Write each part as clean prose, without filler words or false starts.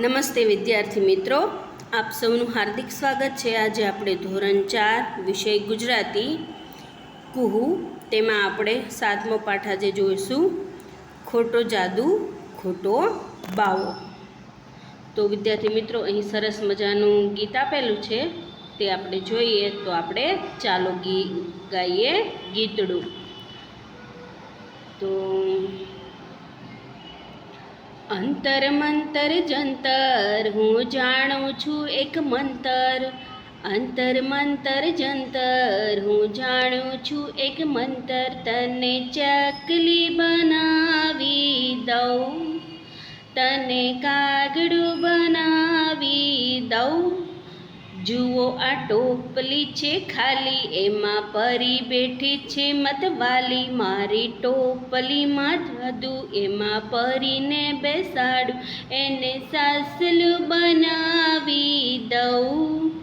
નમસ્તે વિદ્યાર્થી મિત્રો, આપ સૌનું હાર્દિક સ્વાગત છે। આજે આપણે ધોરણ 4 વિષય ગુજરાતી કુહુ તેમાં આપણે 7મો પાઠ આજે જોઈશું, ખોટો જાદુ ખોટો બાવો। તો વિદ્યાર્થી મિત્રો, અહીં સરસ મજાનું ગીત આપેલું છે, તે આપણે જોઈએ। તો આપણે ચાલો ગાઈએ ગીતડું। તો અંતર મંતર જંતર, હું જાણું છું એક મંતર। અંતર મંતર જંતર, હું જાણું છું એક મંતર। તને ચકલી બનાવી દઉં, તને કાગડું બનાવી દઉં। જુઓ આ ટોપલી છે ખાલી, એમાં પરી બેઠી છે મતવાલી। મારી ટોપલીમાં જાદુ, એમાં પરીને બેસાડું, એને સાસલું બનાવી દઉં।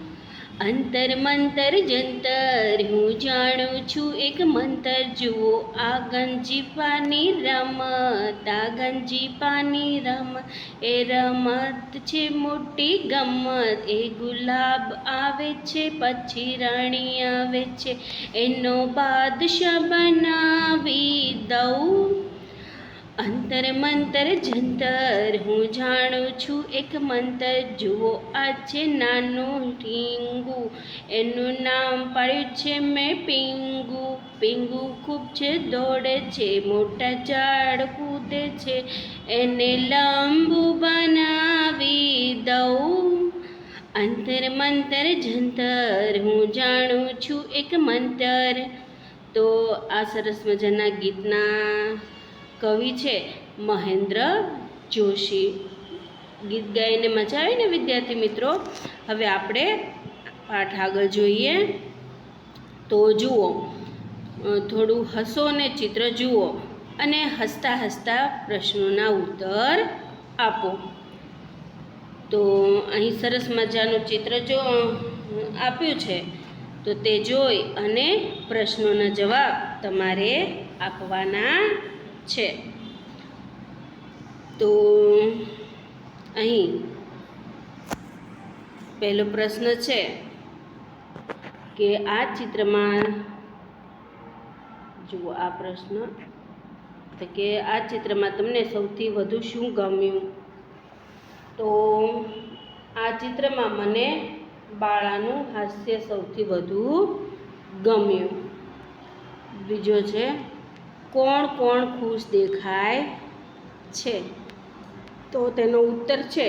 અંતર મંતર જંતર, હું જાણું છું એક મંતર। જુઓ આ ગંજીફાની રમત, આ ગંજીફાની રમત, એ રમત છે મોટી ગમત। એ ગુલાબ આવે છે પછી રાણી આવે છે, એનો બાદશાહ બનાવી દઉં। અંતર મંતર જંતર, હું જાણું છું એક મંતર। જુઓ આ છે નાનું ઢીંગુ, એનું નામ પાડ્યું છે મેં પીંગુ। પીંગુ ખૂબ છે દોડે છે, મોટા ઝાડ કૂદે છે, એને લાંબુ બનાવી દઉં। અંતર મંતર જંતર, હું જાણું છું એક મંતર। તો આ સરસ મજાના ગીતના કવિ છે મહેન્દ્ર જોશી। ગીત ગાઈને મજા આવી ને વિદ્યાર્થી મિત્રો? હવે આપણે પાઠ આગળ જોઈએ। તો જુઓ, થોડું હસો ને ચિત્ર જુઓ અને હસતા હસતા પ્રશ્નોના ઉત્તર આપો। તો અહીં સરસ મજાનું ચિત્ર આપ્યું છે, તો તે જોઈ અને પ્રશ્નોના જવાબ તમારે આપવાના છે। તો અહીં પહેલો પ્રશ્ન છે કે આ ચિત્રમાં જુઓ, આ પ્રશ્ન તો કે આ ચિત્રમાં તમને સૌથી વધુ શું ગમ્યું? તો આ ચિત્રમાં મને બાળાનું હાસ્ય સૌથી વધુ ગમ્યું। બીજો છે, કોણ કોણ ખુશ દેખાય છે? તો તેનો ઉત્તર છે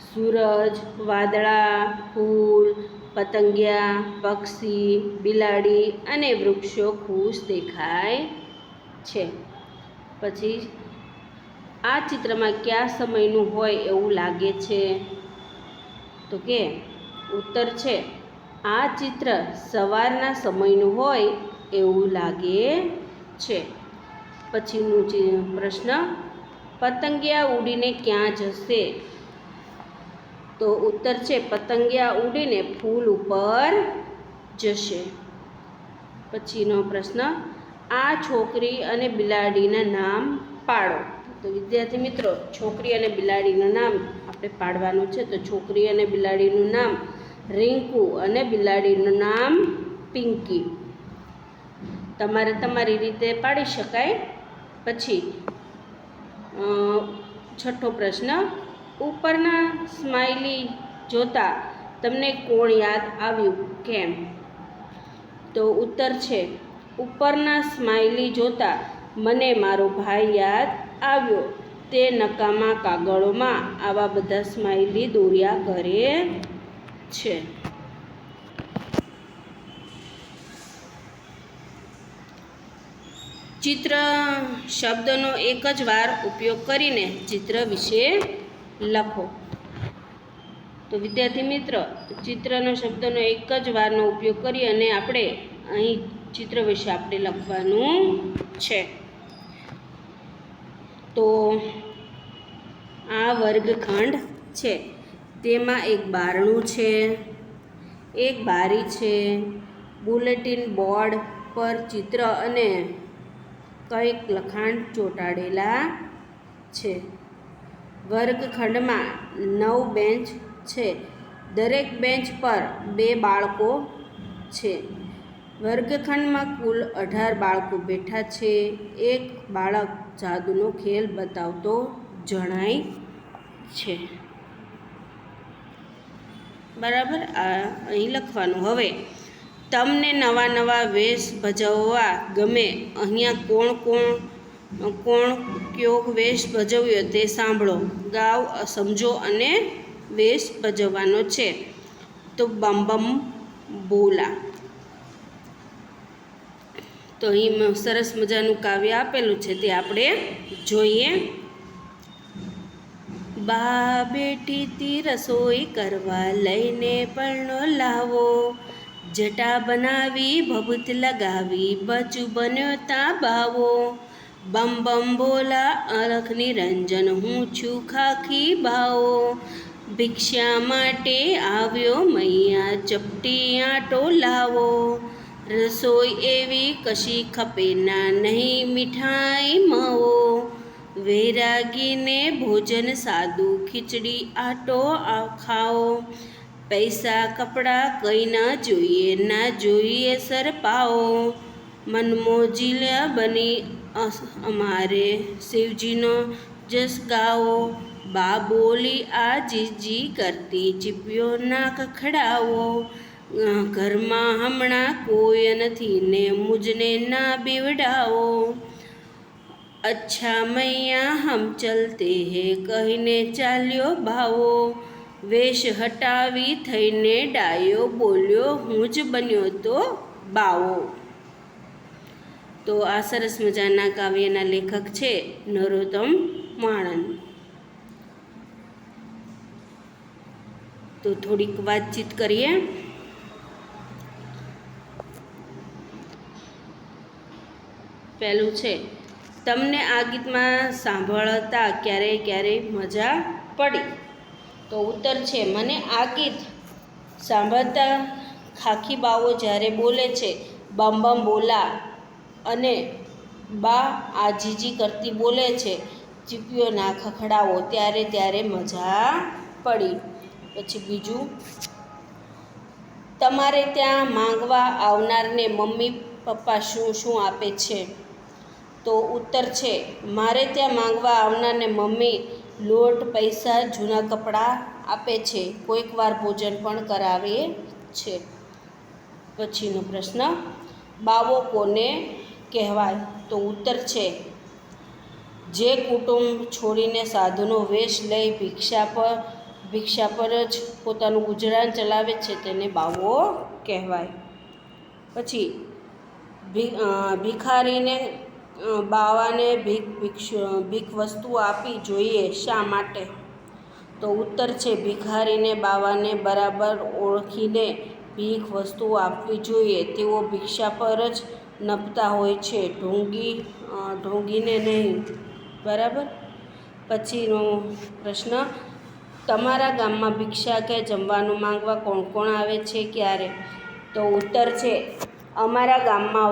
સૂરજ, વાદળા, ફૂલ, પતંગિયા, પક્ષી, બિલાડી અને વૃક્ષો ખુશ દેખાય છે। પછી આ ચિત્રમાં કયા સમયનું હોય એવું લાગે છે? તો કે ઉત્તર છે આ ચિત્ર સવારના સમયનું હોય એવું લાગે છે। પછીનું પ્રશ્ન, પતંગિયા ઉડીને ક્યાં જશે? તો ઉત્તર છે પતંગિયા ઉડીને ફૂલ ઉપર જશે। પછીનો પ્રશ્ન, આ છોકરી અને બિલાડીના નામ પાડો। તો વિદ્યાર્થી મિત્રો, છોકરી અને બિલાડીનું નામ આપણે પાડવાનું છે। તો છોકરી અને બિલાડીનું નામ રિંકુ અને બિલાડીનું નામ પિંકી। તમારે તમારી રીતે પાડી શકાય। પછી છઠ્ઠો પ્રશ્ન, ઉપરના સ્માઇલી જોતા તમને કોણ યાદ આવ્યું, કેમ? તો ઉત્તર છે ઉપરના સ્માઇલી જોતા મને મારો ભાઈ યાદ આવ્યો। તે નકામા કાગળોમાં આવા બધા સ્માઇલી દોર્યા કરે છે। ચિત્ર શબ્દનો એક જ વાર ઉપયોગ કરીને ચિત્ર વિશે લખો। તો વિદ્યાર્થી મિત્ર, ચિત્રનો શબ્દનો એક જ વારનો ઉપયોગ કરી અને આપણે અહીં ચિત્ર વિશે આપણે લખવાનું છે। તો આ વર્ગખંડ છે, તેમાં એક બારણું છે, એક બારી છે, બુલેટિન બોર્ડ પર ચિત્ર અને કંઈક લખાણ ચોંટાડેલા છે। વર્ગખંડમાં 9 બેન્ચ છે. દરેક બેન્ચ પર 2 બાળકો છે. વર્ગખંડમાં કુલ 18 બાળકો બેઠા છે. એક બાળક જાદુનો ખેલ બતાવતો જણાય છે. બરાબર, આ અહીં લખવાનું. હવે તમને નવા નવા વેશ ભજવવા ગમે. અહીંયા કોણ કયો વેશ ભજવ્યો તે સાંભળો, ગાઓ, સમજો અને વેશ ભજવવાનો છે. તો બમ બમ બોલા. તો અહીં સરસ મજાનું કાવ્ય આપેલું છે, તે આપણે જોઈએ. બા બેઠી તી રસોઈ કરવા, લઈને પરણો લાવો. જટા બનાવી ભભૂત લગાવી, બચું બન્યો તા બાવો. બમ બમ બોલા અલખ નિરંજન, હું છું ખાખી બાવો. ભિક્ષા માટે આવ્યો મૈયા, ચપટી આટો લાવો. રસોઈ એવી કશી ખપે ના, નહીં મીઠાઈ માવો. વૈરાગીને ભોજન સાદું, ખીચડી આટો ખાઓ. પૈસા કપડાં કંઈ ના જોઈએ, ના જોઈએ સરપાઓ. મનમોજીલા બની અમારે શિવજીનો જસ ગાઓ. બા બોલી આ જીજી કરતી, ચીપિયો ના ખખડાવો. ઘરમાં હમણાં કોઈ નથી ને, મુજને ના બીવડાવો. અચ્છા મૈયા હમ ચલતે હે, કહીને ચાલ્યો ભાવો. વેશ હટાવી થઈને ડાયો, બોલ્યો હું જ બન્યો તો બાવો. તો આ સરસ મજાના કાવ્યના લેખક છે નરોત્તમ વાણંદ. તો થોડીક વાતચીત કરીએ. પહેલું છે, તમને આ ગીતમાં સાંભળતા ક્યારે મજા પડી? તો ઉત્તર છે, મને આ ગીત સાંભળતા ખાખી બાવો જ્યારે બોલે છે બમ બમ બોલા અને બા આ જીજી કરતી બોલે છે ચીપિયો ના ખખડાવો, ત્યારે મજા પડી. પછી બીજું, તમારે ત્યાં માંગવા આવનારને મમ્મી પપ્પા શું આપે છે? તો ઉત્તર છે, મારે ત્યાં માંગવા આવનારને મમ્મી લોટ, પૈસા, જૂના કપડાં આપે છે. કોઈક વાર ભોજન પણ કરાવે છે. પછીનો પ્રશ્ન, બાવો કોને કહેવાય? તો ઉત્તર છે, જે કુટુંબ છોડીને સાધુનો વેશ લઈ ભિક્ષા પર જ પોતાનું ગુજરાન ચલાવે છે તેને બાવો કહેવાય. પછી ભિખારીને બાવાને ભીખ વસ્તુઓ આપવી જોઈએ, શા માટે? તો ઉત્તર છે, ભિખારીને બાવાને બરાબર ઓળખીને ભીખ વસ્તુઓ આપવી જોઈએ. તેઓ ભિક્ષા પર જ નપતા હોય છે, ઢોંગીને નહીં. બરાબર. પછીનો પ્રશ્ન, તમારા ગામમાં ભિક્ષા કે જમવાનું માંગવા કોણ આવે છે, ક્યારે? તો ઉત્તર છે, અમારા ગામમાં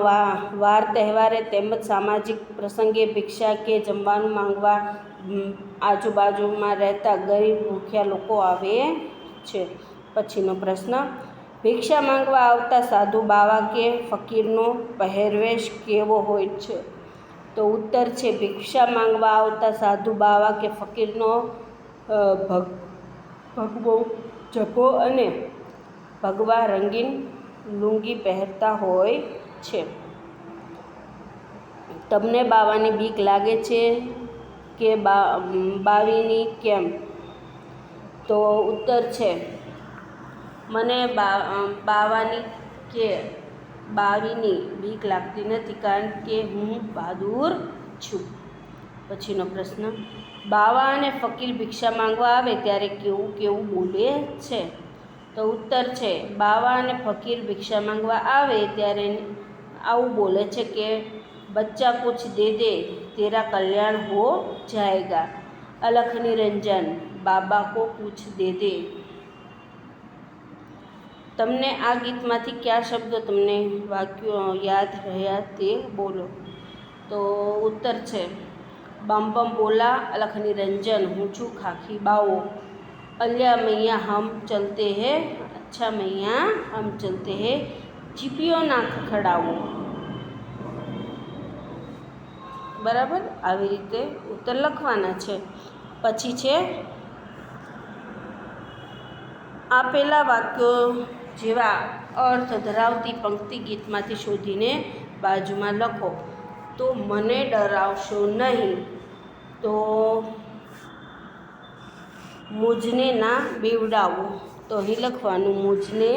વાર તહેવારે તેમજ સામાજિક પ્રસંગે ભિક્ષા કે જમવાનું માંગવા આજુબાજુમાં રહેતા ગરીબ ભૂખ્યા લોકો આવે છે. પછીનો પ્રશ્ન, ભિક્ષા માંગવા આવતા સાધુ બાવા કે ફકીરનો પહેરવેશ કેવો હોય છે? તો ઉત્તર છે, ભિક્ષા માંગવા આવતા સાધુ બાવા કે ફકીરનો ભગવો, જભ્ભો અને ભગવા રંગીન લુંગી પહેરતા હોય છે. તમને બાવાની બીક લાગે છે કે બાવીની? કેમ? તો ઉત્તર છે, મને બાવાની કે બાવીની બીક લાગતી નથી, કારણ કે હું બહાદુર છું. પછીનો પ્રશ્ન, બાવા અને ફકીર ભિક્ષા માંગવા આવે ત્યારે કેવું બોલે છે? તો ઉત્તર છે, બાવા અને ફકીર ભિક્ષા માંગવા આવે ત્યારે આવું બોલે છે કે બચ્ચા કુછ દે દે તેરા કલ્યાણ હો જાएगा, અલખ નિરંજન બાબા કો કુછ દે દે. તમને આ ગીતમાંથી કયા શબ્દો તમને વાક્યો યાદ રહ્યા તે બોલો. તો ઉત્તર છે, बम बम बोला अलख निरंजन हूँ छू खाखी बाओ। अल्या मैया हम चलते हैं, अच्छा मैया हम चलते हैं, चीपियो ना खखડાવો। बराबर આવી રીતે ઉત્તર લખવાના છે। પછી છે આપેલા વાક્યો જેવા અર્થ ધરાવતી પંક્તિ ગીતમાંથી શોધીને બાજુમાં લખો। તો મને ડરાવશો નહીં, તો મુझને ના બીવડાવો, તો અહીં લખવાનું મુझને,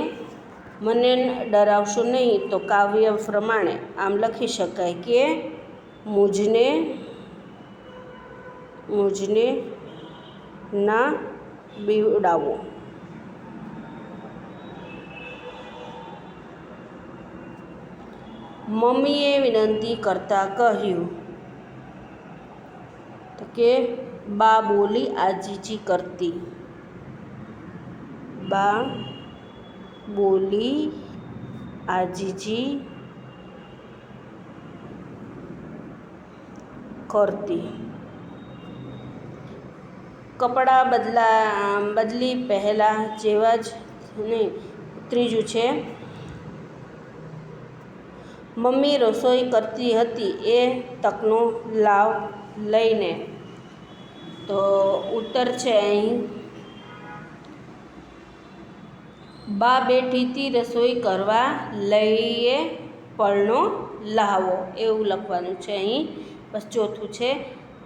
મને ડરાવશો નહીં તો કાવ્ય પ્રમાણે આમ લખી શકાય કે મુझને ના બીવડાવો। મમ્મીએ વિનંતી કરતાં કહ્યું, તો કે બા બોલી આજીજી કરતી, બા બોલી આજીજી કરતી। કપડાં બદલી પહેલાં જેવા જ નહીં। ત્રીજું છે મમ્મી રસોઈ કરતી હતી એ તકનો લાભ લઈને, તો ઉત્તર છે અહીં બા બેઠી હતી રસોઈ કરવા લઈએ પળનો લહાવો, એવું લખવાનું છે અહીં। બસ ચોથું છે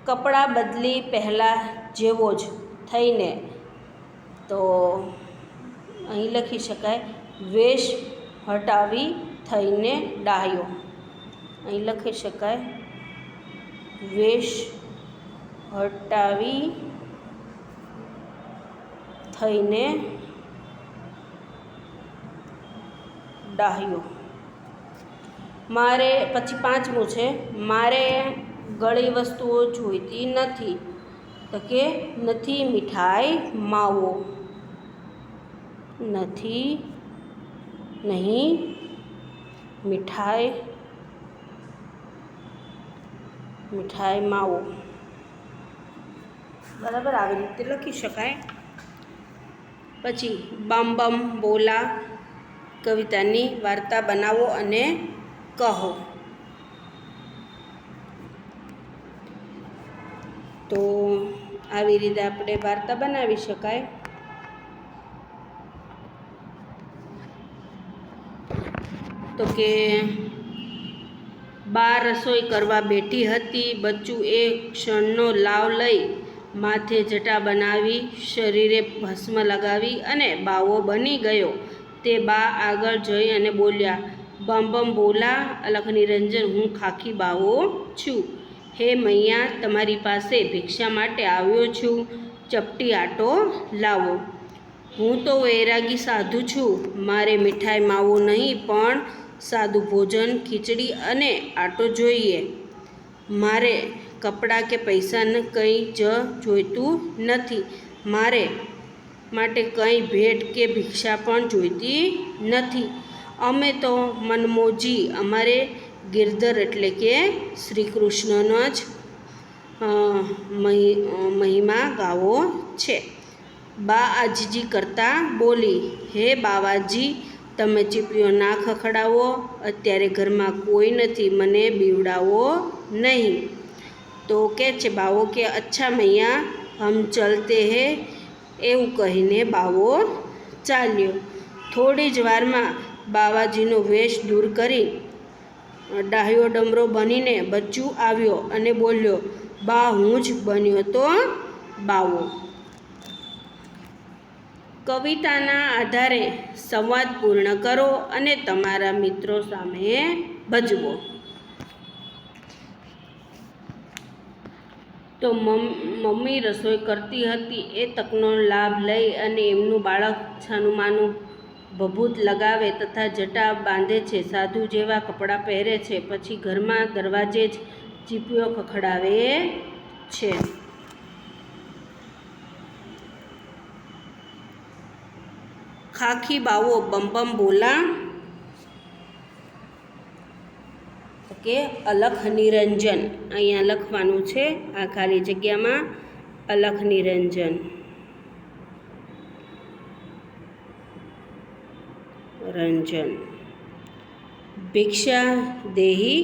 કપડાં બદલી પહેલાં જેવો જ થઈને, તો અહીં લખી શકાય વેશ હટાવી થઈને ડાહ્યો, અહીં લખી શકાય વેશ હટાવી થઈને ડાહ્યો। મારે પછી પાંચમું છે મારે ગળી વસ્તુઓ જોઈતી નથી, તો કે નથી મીઠાઈ માવો, નથી નહીં મીઠાઈ માવો। બરાબર આવી રીતે લખી શકાય। પછી બમ બમ બોલા કવિતાની વાર્તા બનાવો અને કહો। તો આવી રીતે આપણે વાર્તા બનાવી શકાય। તો કે બા રસોઈ કરવા બેઠી હતી, બચ્ચું એ ક્ષણનો લાવ લઈ માથે જટા બનાવી, શરીરે ભસ્મ લગાવી અને બાવો બની ગયો। તે બા આગળ જઈ અને બોલ્યા, બમ બમ બોલા અલખ નિરંજન હું ખાખી બાવો છું। હે મૈયા તમારી પાસે ભિક્ષા માટે આવ્યો છું, ચપટી આટો લાવો। હું તો વૈરાગી સાધુ છું, મારે મીઠાઈ માવો નહીં પણ સાદું ભોજન ખીચડી અને આટો જોઈએ। મારે કપડાં કે પૈસા કંઈ જ જોઈતું નથી, મારે માટે કંઈ ભેટ કે ભિક્ષા પણ જોઈતી નથી। અમે તો મનમોજી અમારે ગિરધર એટલે કે શ્રી કૃષ્ણનો જ મહિમા ગાવો છે। બા આજીજી કરતાં બોલી, હે બાવાજી તમે ચીપિયો ના ખખડાવો, અત્યારે ઘરમાં કોઈ નથી, મને બીવડાવો નહીં। તો કે છે બાવો કે અચ્છા મૈયા હમ ચલતે હે, એવું કહીને બાવો ચાલ્યો। થોડી જ વારમાં બાવાજીનો વેશ દૂર કરી ડાહ્યો ડમરો બનીને બચ્ચું આવ્યો અને બોલ્યો, બા હું જ બન્યો તો બાવો। કવિતાના આધારે સંવાદ પૂર્ણ કરો અને તમારા મિત્રો સામે ભજવો। તો મમ્મી રસોઈ કરતી હતી એ તકનો લાભ લઈ અને એમનું બાળક છાનુંમાનું ભભૂત લગાવે તથા જટા બાંધે છે, સાધુ જેવા કપડાં પહેરે છે, પછી ઘરમાં દરવાજે જ ચીપિયો ખખડાવે છે। ખાખી બાવો બમ બમ બોલા, તો કે અલખ નિરંજન. અહીંયા લખવાનું છે આ ખાલી જગ્યામાં અલખ નિરંજન. રંજન. ભિક્ષા દેહી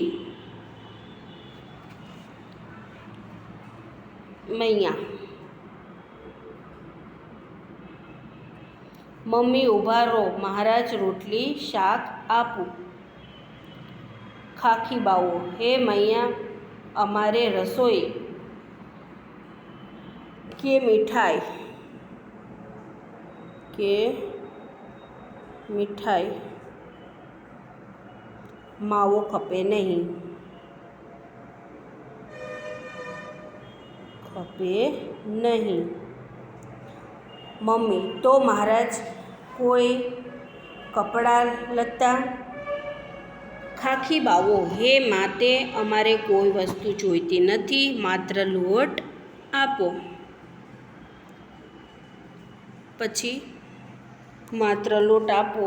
મૈયા. મમ્મી ઊભા રહો, મહારાજ રોટલી શાક આપું. ખાખી બાવો, હે મૈયા અમારે રસોઈ કે મીઠાઈ માવો ખપે નહીં. મમ્મી, તો મહારાજ કોઈ કપડાં લત્તા. ખાખી બાવો, હે માતે અમારે કોઈ વસ્તુ જોઈતી નથી, માત્ર લોટ આપો. પછી માત્ર લોટ આપો.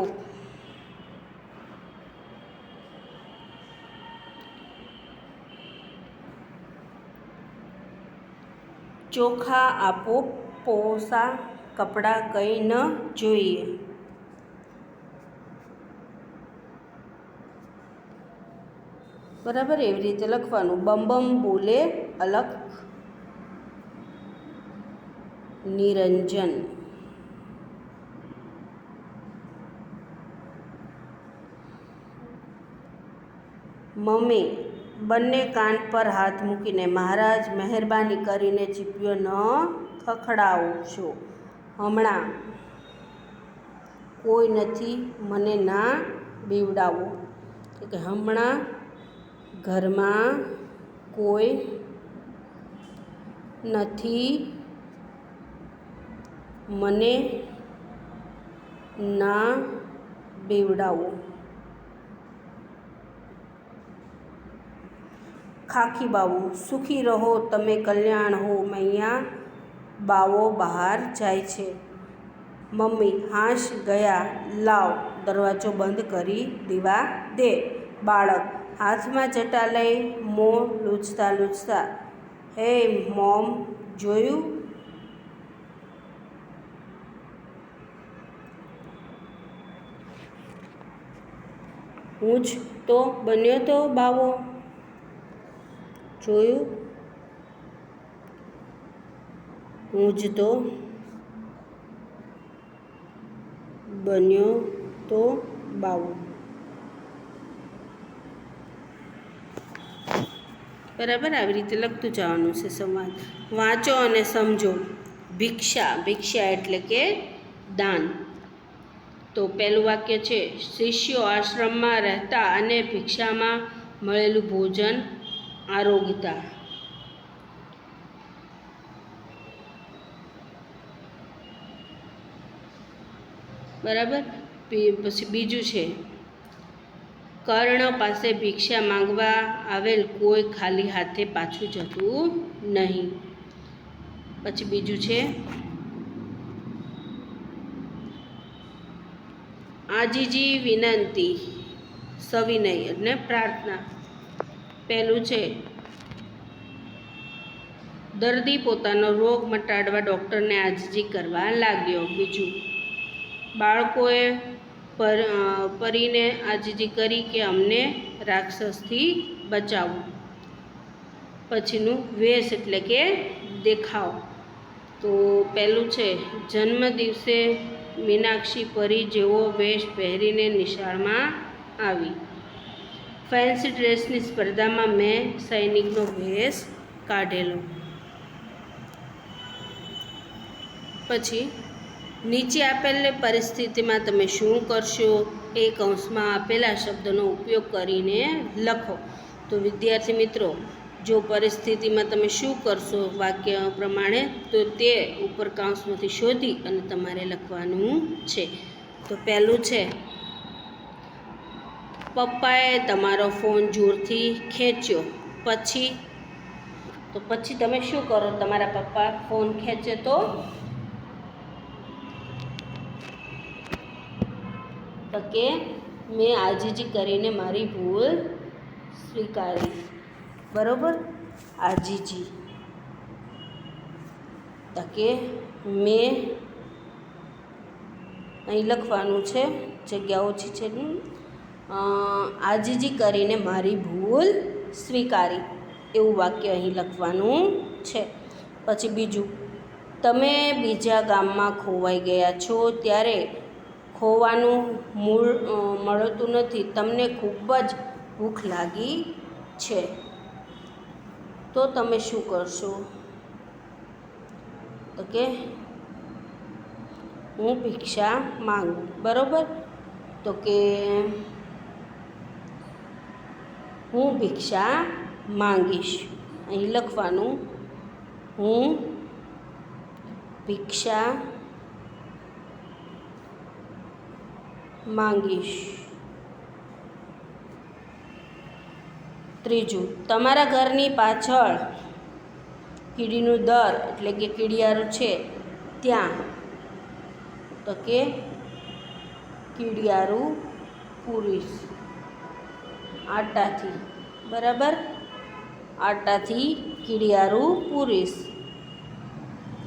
ચોખા આપો, પોસા કપડાં કંઈ ન જોઈએ. બરાબર, એવી રીતે લખવાનું. બમ બોલે અલખ નિરંજન. મમ્મી બંને કાન પર હાથ મૂકીને, મહારાજ મહેરબાની કરીને ચીપિયો ન ખખડાવશો. હમણાં કોઈ નથી, મને ના બીવડાવો. કે હમણાં ઘરમાં કોઈ નથી, મને ના બીવડાવો. ખાખી બાવો, સુખી રહો તમે, કલ્યાણ હો. મૈયા બાવો બહાર જાય છે. મમ્મી, હાશ ગયા, લાવ દરવાજો બંધ કરી દીવા દે. બાળક હાથમાં ચટા લઈ મોં લૂછતા, હે મોમ જોયું? હું જ તો બન્યો તો બાવો. જોયું? હું જ તો બન્યો તો બાવો. બરાબર, આવી રીતે લખતું જવાનું છે સંવાદ. વાંચો અને સમજો. ભિક્ષા એટલે કે દાન. તો પહેલું વાક્ય છે, શિષ્યો આશ્રમમાં રહેતા અને ભિક્ષામાં મળેલું ભોજન આરોગતા. બરાબર. પછી બીજું છે, કર્ણ પાસે ભિક્ષા માંગવા આવેલ કોઈ ખાલી હાથે પાછું જતું નહીં. પછી બીજું છે, આજીજી વિનંતી, સવિનય અને પ્રાર્થના. પહેલું છે, દર્દી પોતાનો રોગ મટાડવા ડૉક્ટરને આજીજી કરવા લાગ્યો. બીજું, બાળકોએ પરીને આજીજી કરી કે અમને રાક્ષસથી બચાવો. પછીનું વેશ એટલે કે દેખાવ. તો પહેલું છે, જન્મ દિવસે મીનાક્ષી પરી જેવો વેશ પહેરીને નિશાળમાં આવી. ફેન્સી ડ્રેસની સ્પર્ધામાં મેં સૈનિકનો વેશ કાઢેલો. પછી નીચે આપેલ પરિસ્થિતિમાં તમે શું કરશો એ કૌંસમાં આપેલા શબ્દનો ઉપયોગ કરીને લખો. તો વિદ્યાર્થી મિત્રો, જો પરિસ્થિતિમાં તમે શું કરશો વાક્ય પ્રમાણે, તો તે ઉપર કૌંસમાંથી શોધી અને તમારે લખવાનું છે. તો પહેલું છે, પપ્પાએ તમારો ફોન જોરથી ખેંચ્યો. પછી તમે શું કરો? તમારા પપ્પા ફોન ખેંચે તો કે મેં આજીજી કરીને મારી ભૂલ સ્વીકારી, બરોબર. આજીજી તો કે મેં અહીં લખવાનું છે, જગ્યા ઓછી છે ને, આજીજી કરીને મારી ભૂલ સ્વીકારી, એવું વાક્ય અહીં લખવાનું છે. પછી બીજું, તમે બીજા ગામમાં ખોવાઈ ગયા છો ત્યારે ખોવાનું મળતું નથી, તમને ખૂબ જ ભૂખ લાગી છે, તો તમે શું કરશો? તો કે હું ભિક્ષા માંગું, બરાબર. તો કે હું ભિક્ષા માંગીશ, અહીં લખવાનું હું ભિક્ષા માંગીશ. ત્રીજું, તમારા ઘરની પાછળ કીડીનું દર એટલે કે કીડિયારું છે ત્યાં, તો કે કીડિયારું પૂરીશ આટાથી, બરાબર. આટાથી કીડિયારું પૂરીશ,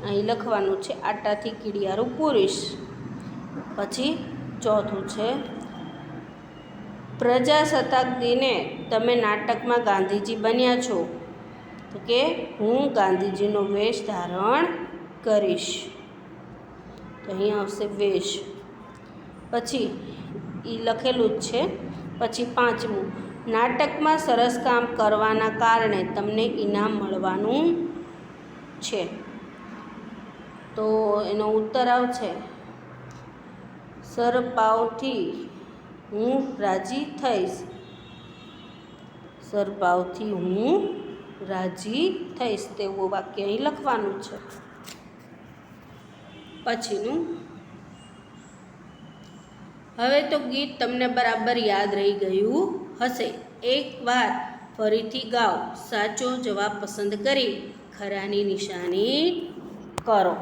અહીં લખવાનું છે આટાથી કીડિયારું પૂરીશ. પછી ચોથું છે, પ્રજાસત્તાક દિને તમે નાટકમાં ગાંધીજી બન્યા છો, તો કે હું ગાંધીજીનો વેશ ધારણ કરીશ, તો અહીં આવશે વેશ. પછી એ લખેલું જ છે. પછી પાંચમું, નાટકમાં સરસ કામ કરવાના કારણે તમને ઇનામ મળવાનું છે, તો એનો ઉત્તર આવશે સરપાવથી હું રાજી થઈશ, સરપાવથી હું રાજી થઈશ, તેવું વાક્ય અહીં લખવાનું છે. પછીનું, હવે તો ગીત તમને બરાબર યાદ રહી ગયું હશે. એકવાર ફરીથી ગાઓ, સાચો જવાબ પસંદ કરી ખરાની નિશાની કરો.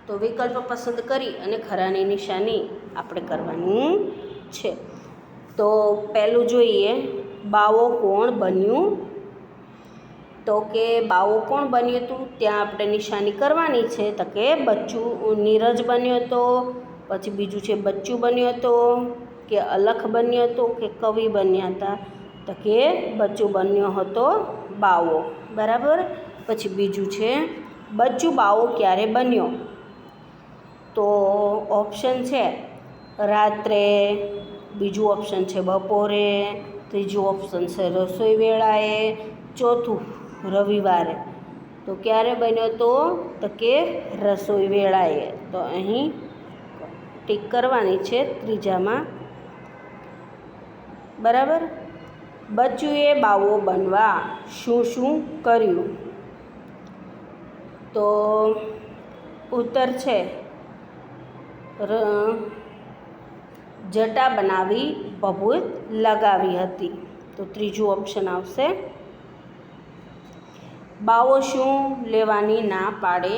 તો વિકલ્પ પસંદ કરી અને ખરાની નિશાની આપણે કરવાની છે. તો પહેલું જોઈએ, બાવો કોણ બન્યું? તો કે બાવો કોણ બન્યું હતું ત્યાં આપણે નિશાની કરવાની છે. તો કે નીરજ બન્યો હતો, પછી બીજું છે બચ્ચું બન્યો હતો, કે અલખ બન્યો હતો, કે કવિ બન્યા હતા? તો કે બચ્ચું બન્યો હતો બાવો, બરાબર. પછી બીજું છે બચ્ચું બાવો ક્યારે બન્યો? તો ઓપ્શન છે રાત્રે, બીજું ઓપ્શન છે બપોરે, ત્રીજું ઓપ્શન છે રસોઈ વેળાએ, ચોથું રવિવારે. તો ક્યારે બન્યો તો કે રસોઈ વેળાએ. તો અહીં ટીક કરવાની છે ત્રીજામાં, બરાબર. બચ્ચુએ બાવો બનવા શું શું કર્યું? તો ઉત્તર છે જટા બનાવી ભભૂત લગાવી હતી, તો ત્રીજું ઓપ્શન આવશે. બાવો શું લેવાની ના પાડે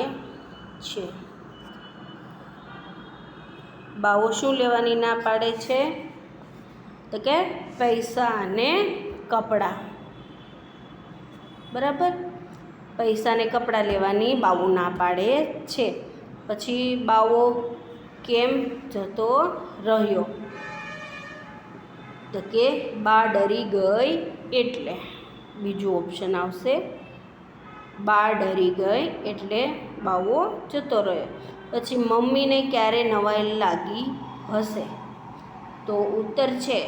છે? બાવો શું લેવાની ના પાડે છે? તો કે પૈસા અને કપડાં, બરાબર. પૈસા અને કપડાં લેવાની બાવો ના પાડે છે. પછી બાવો કેમ જતો રહ્યો? તો કે બા ડરી ગઈ એટલે, બીજું ઓપ્શન આવશે બા ડરી ગઈ એટલે બાવો જતો રહ્યો. પછી મમ્મીને ક્યારે નવાઈ લાગી હશે? તો ઉત્તર છે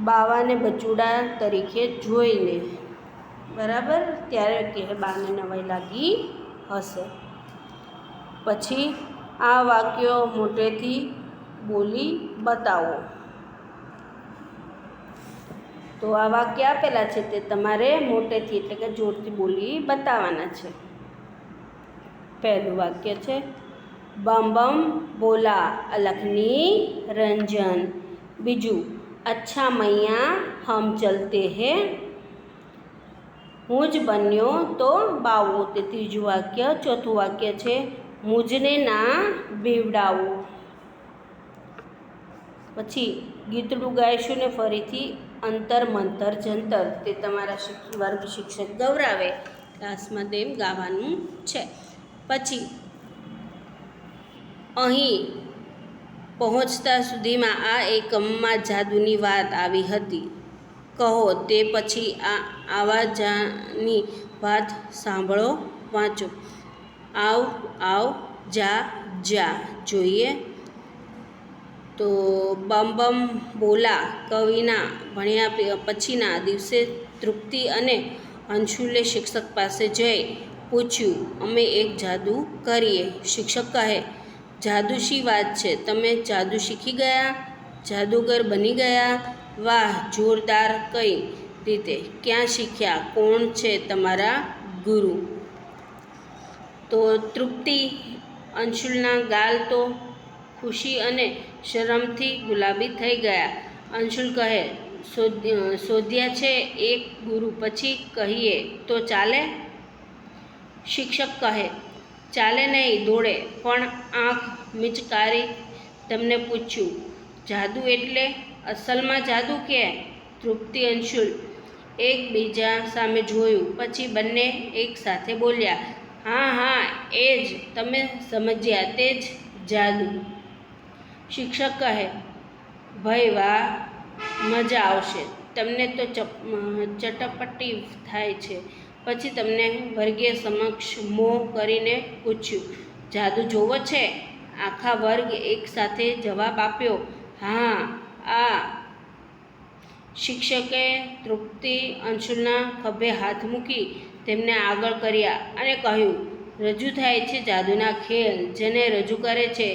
બાવાને બચુડા તરીકે જોઈને, બરાબર, ત્યારે કે બાને નવાઈ લાગી હશે. પછી આ વાક્યો મોટેથી બોલી બતાવો. તો આ વાક્ય આપેલા છે તે તમારે મોટેથી એટલે કે જોરથી બોલી બતાવવાના છે. પહેલું વાક્ય છે બમ બમ બોલા અલખની રંજન. બીજું અચ્છા મૈયા હમ ચલતે હે. હું જ બન્યો તો બાવો, તે ત્રીજું વાક્ય. ચોથું વાક્ય છે મુજને ના બીવડાવો. પછી ગીતડું ગાઈશું ને ફરીથી અંતર મંતર જંતર, તે તમારા વર્ગ શિક્ષક ગૌરાવે ક્લાસમાં તેમ ગાવાનું છે. પછી અહીં પહોંચતા સુધીમાં આ એકમમાં જાદુની વાત આવી હતી. કહો તે પછી આવાજાની વાત સાંભળો, વાંચો. આવ આવ, જા જા, જોઈએ. તો બમ બમ બોલા કવિના ભણ્યા પછીના દિવસે તૃપ્તિ અને અંશુલે શિક્ષક પાસે જઈ પૂછ્યું, અમે એક જાદુ કરીએ. શિક્ષક કહે, જાદુ શી વાત છે? તમે જાદુ શીખી ગયા? જાદુગર બની ગયા? વાહ, જોરદાર! કઈ રીતે? ક્યાં શીખ્યા? કોણ છે તમારા ગુરુ? તો તૃપ્તિ અંશુલના ગાલ તો ખુશી અને શરમથી ગુલાબી થઈ ગયા. અંશુલ કહે, શોધ્યા છે એક ગુરુ, પછી કહીએ તો ચાલે? શિક્ષક કહે, ચાલે નહીં, દોડે. પણ આંખ મિચકારી તમને પૂછ્યું, જાદુ એટલે? અસલમાં જાદુ કે? તૃપ્તિ અંશુલ એકબીજા સામે જોયું, પછી બંને એક સાથે બોલ્યા, હા હા, એ જ. તમે સમજ્યા, તે જ જાદુ. શિક્ષક કહે, ભાઈ વાહ, મજા આવશે. તમને તો ચટપટી થાય છે. પછી તમને વર્ગીય સમક્ષ મોં કરીને પૂછ્યું, જાદુ જોવો છે? આખા વર્ગ એક સાથે જવાબ આપ્યો, હા. આ શિક્ષકે તૃપ્તિ અંશુલના ખભે હાથ મૂકી તેમને આગળ કર્યા અને કહ્યું, રજૂ થાય છે જાદુના ખેલ, જેને રજૂ કરે છે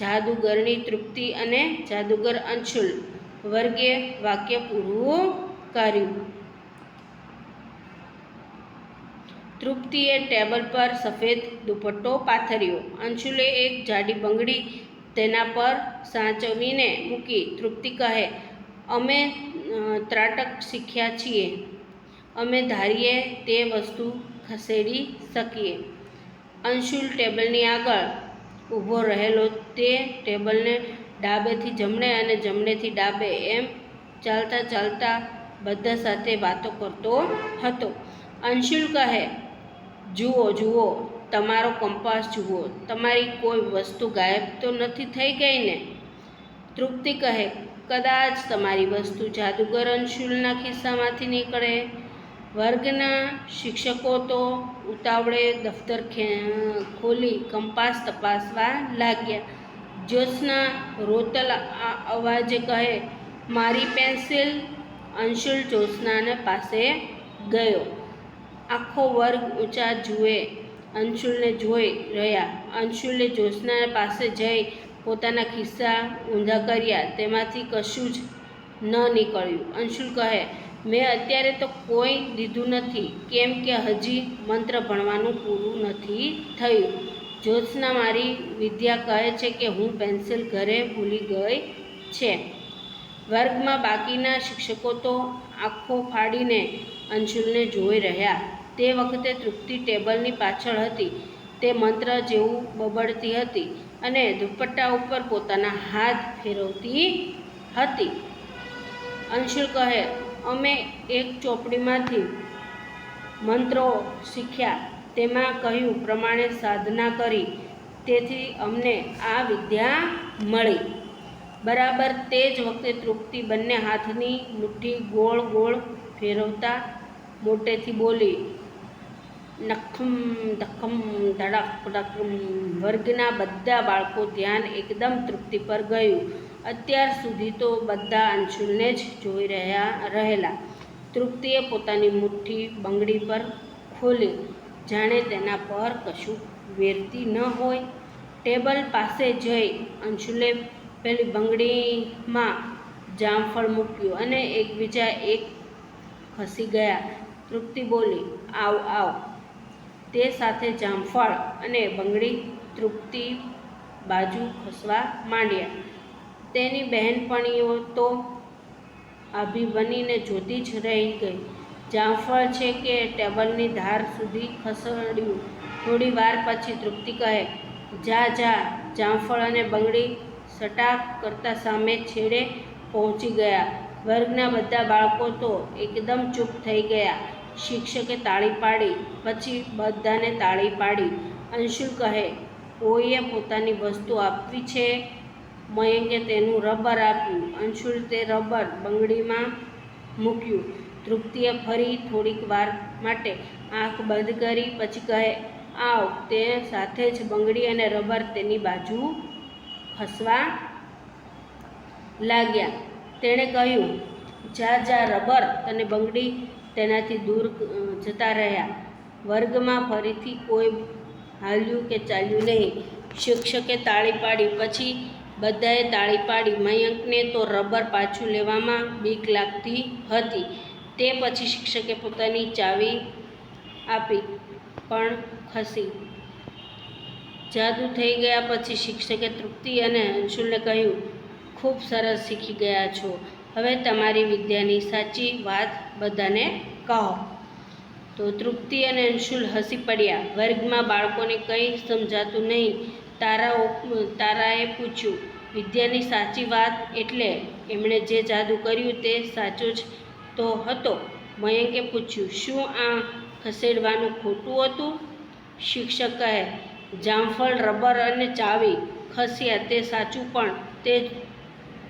જાદુગરની તૃપ્તિ અને જાદુગર અંશુલ. વર્ગે વાક્ય પૂરું કર્યું. તૃપ્તિએ ટેબલ પર સફેદ દુપટ્ટો પાથર્યો. અંશુલે એક જાડી બંગડી તેના પર સાચવીને મૂકી. તૃપ્તિ કહે, અમે ત્રાટક શીખ્યા છીએ. અમે ધારીએ તે વસ્તુ ખસેડી શકીએ. અંશુલ ટેબલની આગળ ઊભો રહેલો તે ટેબલને ડાબેથી જમણે અને જમણેથી ડાબે એમ ચાલતા ચાલતા બધા સાથે વાતો કરતો હતો. અંશુલ કહે, જુઓ જુઓ, તમારો કંપાસ જુઓ. તમારી કોઈ વસ્તુ ગાયબ તો નથી થઈ ગઈ ને? તૃપ્તિ કહે, કદાચ તમારી વસ્તુ જાદુગર અંશુલના ખિસ્સામાંથી નીકળે. વર્ગના શિક્ષકો તો ઉતાવળે દફતર ખોલી કંપાસ તપાસવા લાગ્યા. જ્યોત્સના રોતલ અવાજે કહે, મારી પેન્સિલ. અંશુલ જ્યોત્સના પાસે ગયો. આખો વર્ગ ઊંચા જુએ અંશુલને જોઈ રહ્યા. અંશુલે જ્યોત્સના પાસે જઈ પોતાના ખિસ્સા ઊંધા કર્યા. તેમાંથી કશું જ ન નીકળ્યું. અંશુલ કહે, મેં અત્યારે તો કોઈ દીધું નથી, કેમ કે હજી મંત્ર ભણવાનું પૂરું નથી થયું. જ્યોત્સના, મારી વિદ્યા કહે છે કે હું પેન્સિલ ઘરે ભૂલી ગઈ છે. વર્ગમાં બાકીના શિક્ષકો તો આંખો ફાડીને અંશુલને જોઈ રહ્યા. તે વખતે તૃપ્તિ ટેબલની પાછળ હતી. તે મંત્ર જેવું બબડતી હતી અને દુપટ્ટા ઉપર પોતાના હાથ ફેરવતી હતી. અંશુલ કહે, અમે એક ચોપડીમાંથી મંત્રો શીખ્યા. તેમાં કહ્યું પ્રમાણે સાધના કરી, તેથી અમને આ વિદ્યા મળી. બરાબર તે જ વખતે તૃપ્તિ બંને હાથની મુઠ્ઠી ગોળ ગોળ ફેરવતા મોટેથી બોલી, નખમ ધખમ ધડક ધડક. વર્ગના બધા બાળકો ધ્યાન એકદમ તૃપ્તિ પર ગયું. અત્યાર સુધી તો બધા અંશુલને જ જોઈ રહેલા. તૃપ્તિએ પોતાની મુઠ્ઠી બંગડી પર ખોલી, જાણે તેના પર કશું વેરતી ન હોય. ટેબલ પાસે જઈ અંશુલે પેલી બંગડીમાં જામફળ મૂક્યું અને એકબીજા એક ખસી ગયા. તૃપ્તિ બોલી, આવ આવ. તે સાથે જામફળ અને બંગડી તૃપ્તિ બાજુ ખસવા માંડ્યા. તેની બહેનપણીઓ તો આભી બનીને જોતી જ રહી ગઈ. જામફળ છે કે ટેબલની ધાર સુધી ખસડ્યું. થોડી વાર પછી તૃપ્તિ કહે, જા જા, જામફળ અને બંગડી સટાક કરતા સામે છેડે પહોંચી ગયા. વર્ગના બધા બાળકો તો એકદમ ચૂપ થઈ ગયા. શિક્ષકે તાળી પાડી. પછી બધાને તાળી પાડી. અંશુલ કહે, કોઈએ પોતાની વસ્તુ આપવી છે? મયંકે તેનું રબર આપ્યું. અંશુલે તે રબર બંગડીમાં મૂક્યું. તૃપ્તિએ ફરી થોડીક વાર માટે આંખ બંધ કરી. પછી કહે, આવ. તે સાથે જ બંગડી અને રબર તેની બાજુ ખસવા લાગ્યા. તેણે કહ્યું, જા જા રબર અને બંગડી તેનાથી દૂર જતા રહ્યા. વર્ગમાં ફરીથી કોઈ હાલ્યું કે ચાલ્યું નહીં. શિક્ષકે તાળી પાડી. પછી બધાએ તાળી પાડી. મયંકને તો રબર પાછું લેવામાં બીક લાગતી હતી. તે પછી શિક્ષકે પોતાની ચાવી આપી પણ ખસી. જાદુ થઈ ગયા પછી શિક્ષકે તૃપ્તિ અને અંશુલને કહ્યું, ખૂબ સરસ શીખી ગયા છો. હવે તમારી વિદ્યાની સાચી વાત બધાને કહો. તો તૃપ્તિ અને અંશુલ હસી પડ્યા. વર્ગમાં બાળકોને કંઈ સમજાતું નહીં. તારાએ પૂછ્યું, વિદ્યાની સાચી વાત એટલે એમણે જે જાદુ કર્યું તે સાચો જ તો હતો? મયંકે પૂછ્યું, શું આ ખસેડવાનું ખોટું હતું? શિક્ષક કહે, જામફળ, રબર અને ચાવી ખસ્યા તે સાચું, પણ તે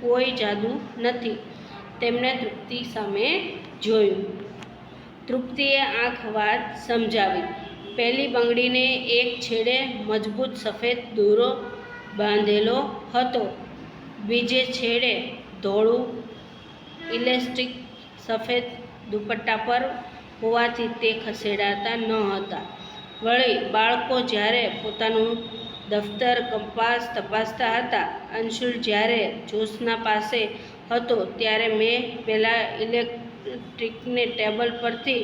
કોઈ જાદુ નથી. તેમણે તૃપ્તિ સામે જોયું. તૃપ્તિએ આંખ વાત સમજાવી. પેલી બંગડીને એક છેડે મજબૂત સફેદ દોરો બાંધેલો હતો. બીજે છેડે ધોળું ઇલાસ્ટિક સફેદ દુપટ્ટા પર હોવાથી તે ખસેડાતા ન હતા. વળી બાળકો જ્યારે પોતાનું દફતર કંપાસ તપાસતા હતા, અંશુલ જ્યારે જ્યોત્સના પાસે હતો ત્યારે મેં પેલા ઇલેક્ટ્રિકને ટેબલ પરથી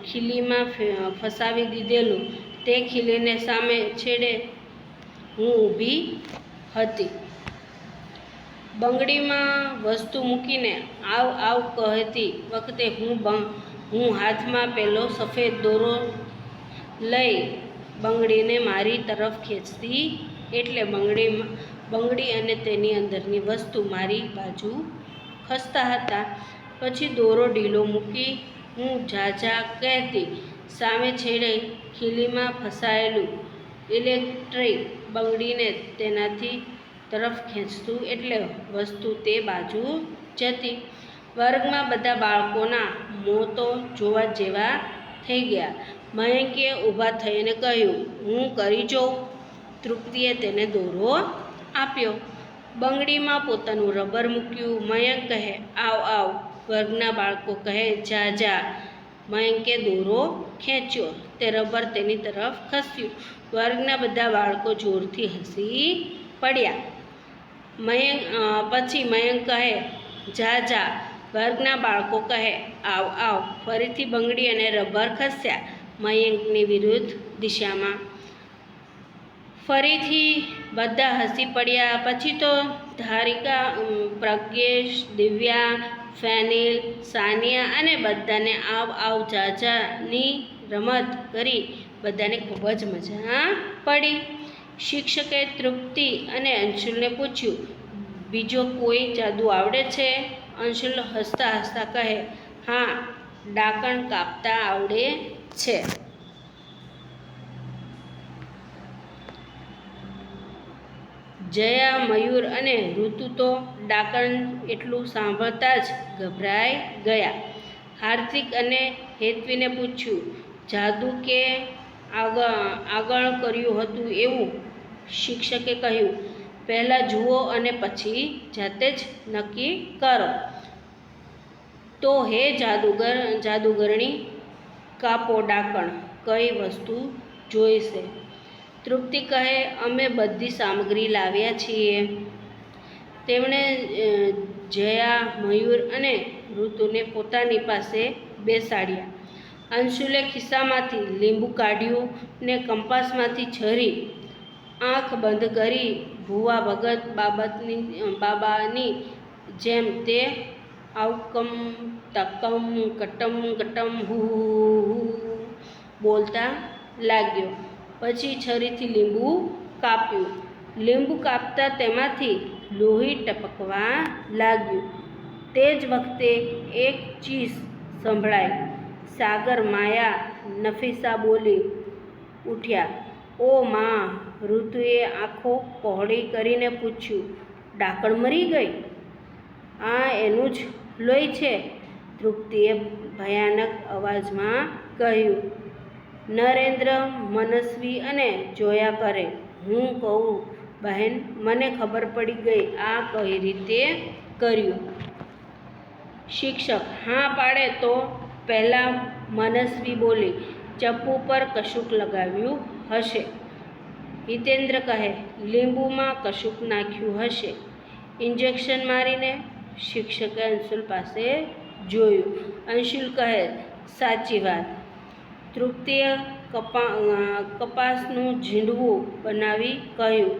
ખીલીમાં ફસાવી દીધેલું. તે ખીલીને સામે છેડે હું ઊભી હતી. બંગડીમાં વસ્તુ મૂકીને આવ આવ કહેતી વખતે હું હાથમાં પેલો સફેદ દોરો લઈ બંગડીને મારી તરફ ખેંચતી, એટલે બંગડી અને તેની અંદરની વસ્તુ મારી બાજુ ખસતા હતા. પછી દોરો ઢીલો મૂકી હું જા જા કહેતી. સામે છેડે ખીલીમાં ફસાયેલું ઇલેક્ટ્રિક બંગડીને તેનાથી તરફ ખેંચતું, એટલે વસ્તુ તે બાજુ જતી. વર્ગમાં બધા બાળકોના મોં તો જોવા જેવા થઈ ગયા. મયંકે ઊભા થઈને કહ્યું, હું કરી જોઉં. તૃપ્તિએ તેને દોરો આપ્યો. બંગડીમાં પોતાનું રબર મૂક્યું. મયંક કહે, આવ આવ. વર્ગના બાળકો કહે, જા જા. મયંકે દોરો ખેંચ્યો. તે રબર તેની તરફ ખસ્યું. વર્ગના બધા બાળકો જોરથી હસી પડ્યા. પછી મયંક કહે, જા જા. વર્ગના બાળકો કહે, આવ આવ. ફરીથી બંગડી અને રબર ખસ્યા મયંકની વિરુદ્ધ દિશામાં. ફરીથી બધા હસી પડ્યા. પછી તો ધારિકા, પ્રજ્ઞેશ, દિવ્યા, ફેનિલ, સાનિયા અને બધાને આવ આવ જા જાની રમત કરી બધાને ખૂબ જ મજા પડી. શિક્ષકે તૃપ્તિ અને અંશુલને પૂછ્યું, બીજો કોઈ જાદુ આવડે છે? અંશુલ હસતા હસતા કહે, હા, ડાકણ કાપતા આવડે છે. જયા, મયુર અને ઋતુ તો ડાકણ એટલું સાંભળતા જ ગભરાઈ ગયા. હાર્દિક અને હેત્વીને પૂછ્યું, જાદુ કે આગળ કર્યું હતું એવું? શિક્ષકે કહ્યું, પહેલાં જુઓ અને પછી જાતે જ નક્કી કરો. તો હે જાદુગરણી, કાપો ડાકણ. કઈ વસ્તુ જોઈશે? તૃપ્તિ કહે, અમે બધી સામગ્રી લાવ્યા છીએ. તેમણે જયા, મયુર અને ઋતુને પોતાની પાસે બેસાડ્યા. અંશુલે ખિસ્સામાંથી લીંબુ કાઢ્યું ને કંપાસમાંથી છરી. આંખ બંધ કરી ભૂવા ભગત બાબાની જેમ તે આવકમ તકમ કટમ કટમ હું બોલતા લાગ્યો. પછી છરીથી લીંબુ કાપ્યું. લીંબુ કાપતા તેમાંથી લોહી ટપકવા લાગ્યું. તે જ વખતે એક ચીસ સંભળાઈ. સાગર, માયા, નફીસા બોલી ઉઠ્યા. ઓ માં! ઋતુએ આંખો પહોળી કરીને પૂછ્યું. ડાકણ મરી ગઈ? આ એનું જ લોહી છે, તૃપ્તિએ ભયાનક અવાજમાં કહ્યું. નરેન્દ્ર મનસ્વી અને જોયા કરે. હું કહું બહેન, મને ખબર પડી ગઈ આ કઈ રીતે કર્યું. શિક્ષક હા પાડે તો પહેલાં મનસ્વી બોલી. ચપ્પુ પર કશુંક લગાવ્યું હશે. હિતેન્દ્ર કહે લીંબુમાં કશુંક નાખ્યું હશે. ઇન્જેક્શન મારીને? શિક્ષકે અંશુલ પાસે જોયું. અંશુલ કહે સાચી વાત. તૃપ્તિએ કપાસનું ઝીંડવું બનાવી કહ્યું.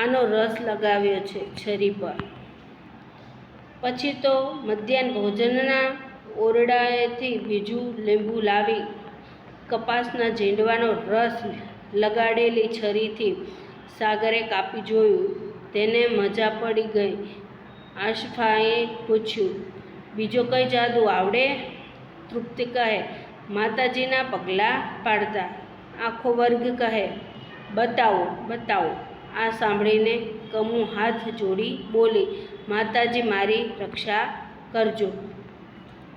આનો રસ લગાવ્યો છે છરી પર. પછી તો મધ્યાહ્ન ભોજનના ઓરડાએથી બીજું લીંબુ લાવી કપાસના ઝીંડવાનો રસ લગાડેલી છરીથી સાગરે કાપી જોયું. તેને મજા પડી ગઈ. આશફાએ પૂછ્યું, બીજો કઈ જાદુ આવડે? તૃપ્તિ કહે માતાજીના પગલાં પાડતા. આખો વર્ગ કહે બતાવો બતાવો. આ સાંભળીને કમુ હાથ જોડી બોલી, માતાજી મારી રક્ષા કરજો.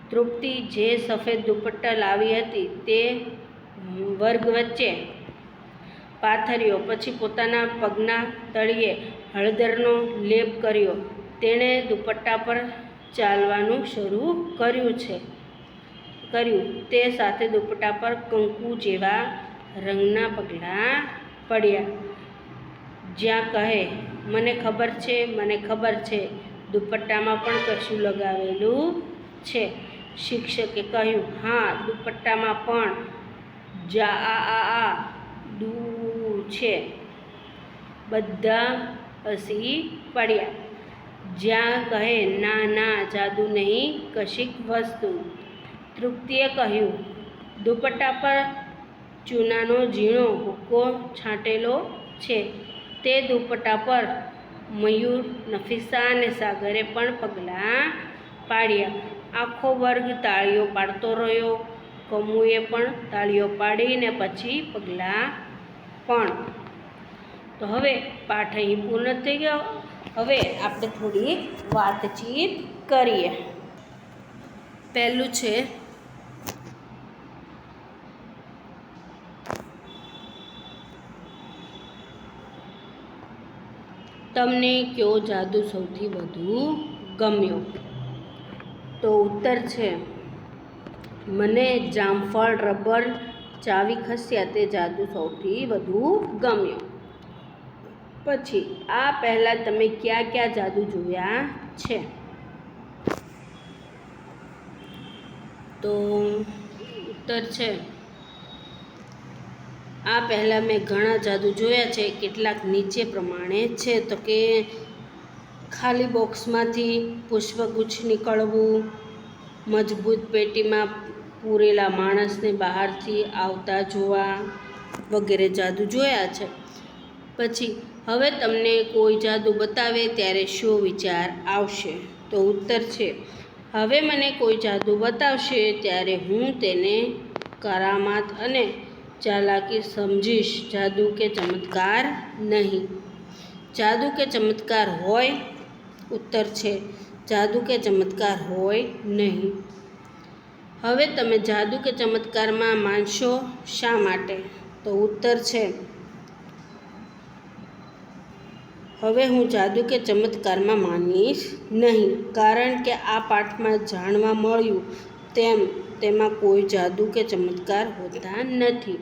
તૃપ્તિ જે સફેદ દુપટ્ટા લાવી હતી તે વર્ગ વચ્ચે પાથર્યો. પછી પોતાના પગના તળિયે હળદરનો લેપ કર્યો. તેણે દુપટ્ટા પર ચાલવાનું શરૂ કર્યું. તે સાથે દુપટ્ટા પર કંકુ જેવા રંગના પગલાં પડ્યા. જ્યાં કહે મને ખબર છે, મને ખબર છે, દુપટ્ટામાં પણ કશું લગાવેલું છે. શિક્ષકે કહ્યું હા, દુપટ્ટામાં પણ જાદુ છે. બધા હસી પડ્યા. જ્યાં કહે ના ના, જાદુ નહીં, કશીક વસ્તુ. તૃપ્તિએ કહ્યું દુપટ્ટા પર ચૂનાનો ઝીણો ભૂકો છાંટેલો છે. તે દુપટ્ટા પર મયુર, નફીસા અને સાગરે પણ પગલાં પાડ્યા. આખો વર્ગ તાળીઓ પાડતો રહ્યો. કમુએ પણ તાળીઓ પાડીને પછી પગલાં પણ. તો હવે પાઠ અહીં પૂર્ણ થઈ ગયો. હવે આપણે થોડી વાતચીત કરીએ. પહેલું છે તમને કયો જાદુ સૌથી વધુ ગમ્યો? તો ઉત્તર છે મને જામફળ, રબર, ચાવી ખસ્યા તે જાદુ સૌથી વધુ ગમ્યો. પછી આ પહેલાં તમે કયા કયા જાદુ જોયા છે? તો ઉત્તર છે આ પહેલાં મેં ઘણા જાદુ જોયા છે. કેટલાક નીચે પ્રમાણે છે. તો કે ખાલી બોક્સમાંથી પુષ્પગુચ્છ નીકળવું, મજબૂત પેટીમાં પૂરેલા માણસને બહારથી આવતા જોવા વગેરે જાદુ જોયા છે. પછી હવે તમને કોઈ જાદુ બતાવે ત્યારે શું વિચાર આવશે? તો ઉત્તર છે હવે મને કોઈ જાદુ બતાવશે ત્યારે હું તેને કરામાત અને ચાલાકી સમજીશ, જાદુ કે ચમત્કાર નહીં. જાદુ કે ચમત્કાર હોય? ઉત્તર છે જાદુ કે ચમત્કાર હોય નહીં. હવે તમે જાદુ કે ચમત્કારમાં માનશો, શા માટે? તો ઉત્તર છે હવે હું જાદુ કે ચમત્કારમાં માનીશ નહીં, કારણ કે આ પાઠમાં જાણવા મળ્યું તેમ તેમાં કોઈ જાદુ કે ચમત્કાર હોતા નથી.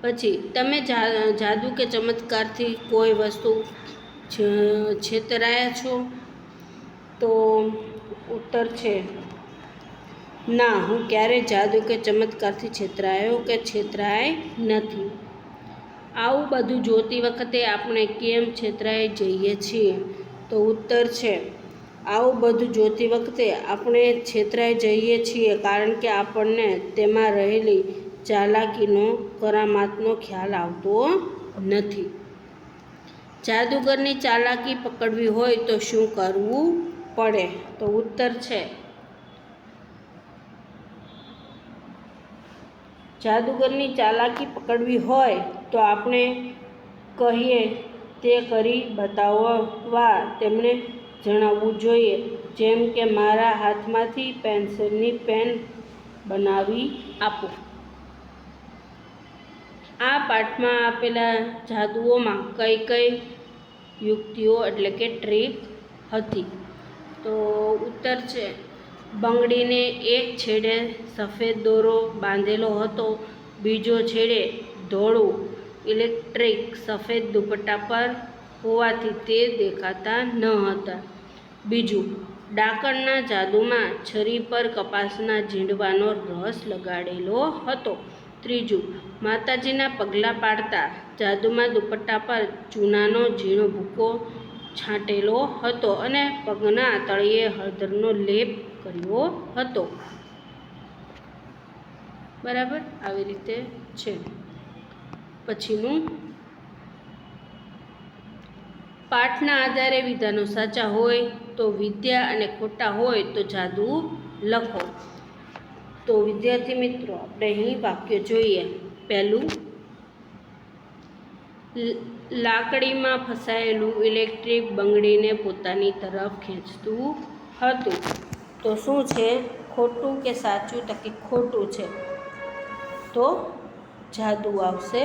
પછી તમે જાદુ કે ચમત્કારથી કોઈ વસ્તુ છેતરાયા છો? તો ઉત્તર છે ના, હું ક્યારેય જાદુ કે ચમત્કારથી છેતરાય નથી. આવું બધું જોતી વખતે આપણે કેમ છેતરાઈ જઈએ છીએ? તો ઉત્તર છે આવું બધું જોતી વખતે આપણે છેતરાઈ જઈએ છીએ કારણ કે આપણને તેમાં રહેલી ચાલાકીનો, કરામાતનો ખ્યાલ આવતો નથી. જાદુગરની ચાલાકી પકડવી હોય તો શું કરવું પડે? તો ઉત્તર છે જાદુગરની ચાલાકી પકડવી હોય તો આપણે કહીએ તે કરી બતાવવા તેમણે જણાવવું જોઈએ, જેમ કે મારા હાથમાંથી પેન્સિલની પેન બનાવી આપો. આ પાઠમાં આપેલા જાદુઓમાં કઈ કઈ યુક્તિઓ એટલે કે ટ્રીક હતી? તો ઉત્તર છે બંગડીને એક છેડે સફેદ દોરો બાંધેલો હતો, બીજો છેડે ધોળું ઇલેક્ટ્રિક સફેદ દુપટ્ટા પર હોવાથી તે દેખાતા ન હતા. બીજું, ડાકણના જાદુમાં છરી પર કપાસના ઝીંડવાનો રસ લગાડેલો હતો. ત્રીજું, માતાજીના પગલાં પાડતા જાદુમાં દુપટ્ટા પર ચૂનાનો ઝીણો ભૂકો છાંટેલો હતો અને પગના તળિયે હળદરનો લેપ કર્યો હતો. બરાબર, આવી રીતે છે. પછીનું, પાઠના આધારે વિધાનો સાચા હોય તો વિદ્યા અને ખોટા હોય તો જાદુ લખો. તો વિદ્યાર્થી મિત્રો, આપણે અહીં વાક્ય જોઈએ. પહેલું, લાકડીમાં ફસાયેલું ઇલેક્ટ્રિક બંગડીને પોતાની તરફ ખેંચતું હતું. તો શું છે, ખોટું કે સાચું? તો કે ખોટું છે, તો જાદુ આવશે.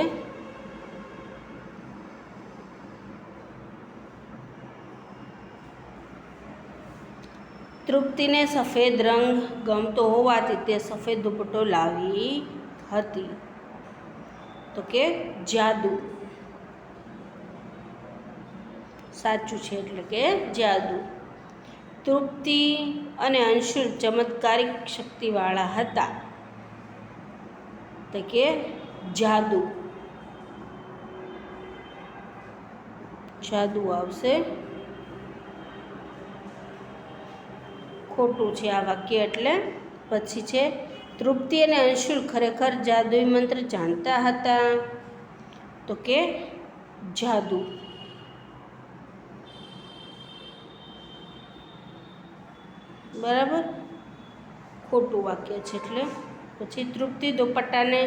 તૃપ્તિને સફેદ રંગ ગમતો હોવાથી તે સફેદ દુપટ્ટો લાવી હતી. તો કે જાદુ સાચું છે, એટલે કે જાદુ. તૃપ્તિ અને અંશુલ ચમત્કારિક શક્તિવાળા હતા. તો કે જાદુ જાદુ આવશે. ખોટું છે આ વાક્ય એટલે. પછી છે, તૃપ્તિ અને અંશુલ ખરેખર જાદુઈ મંત્ર જાણતા હતા. તો કે જાદુ. બરાબર, ખોટું વાક્ય છે એટલે. પછી, તૃપ્તિ દુપટ્ટાને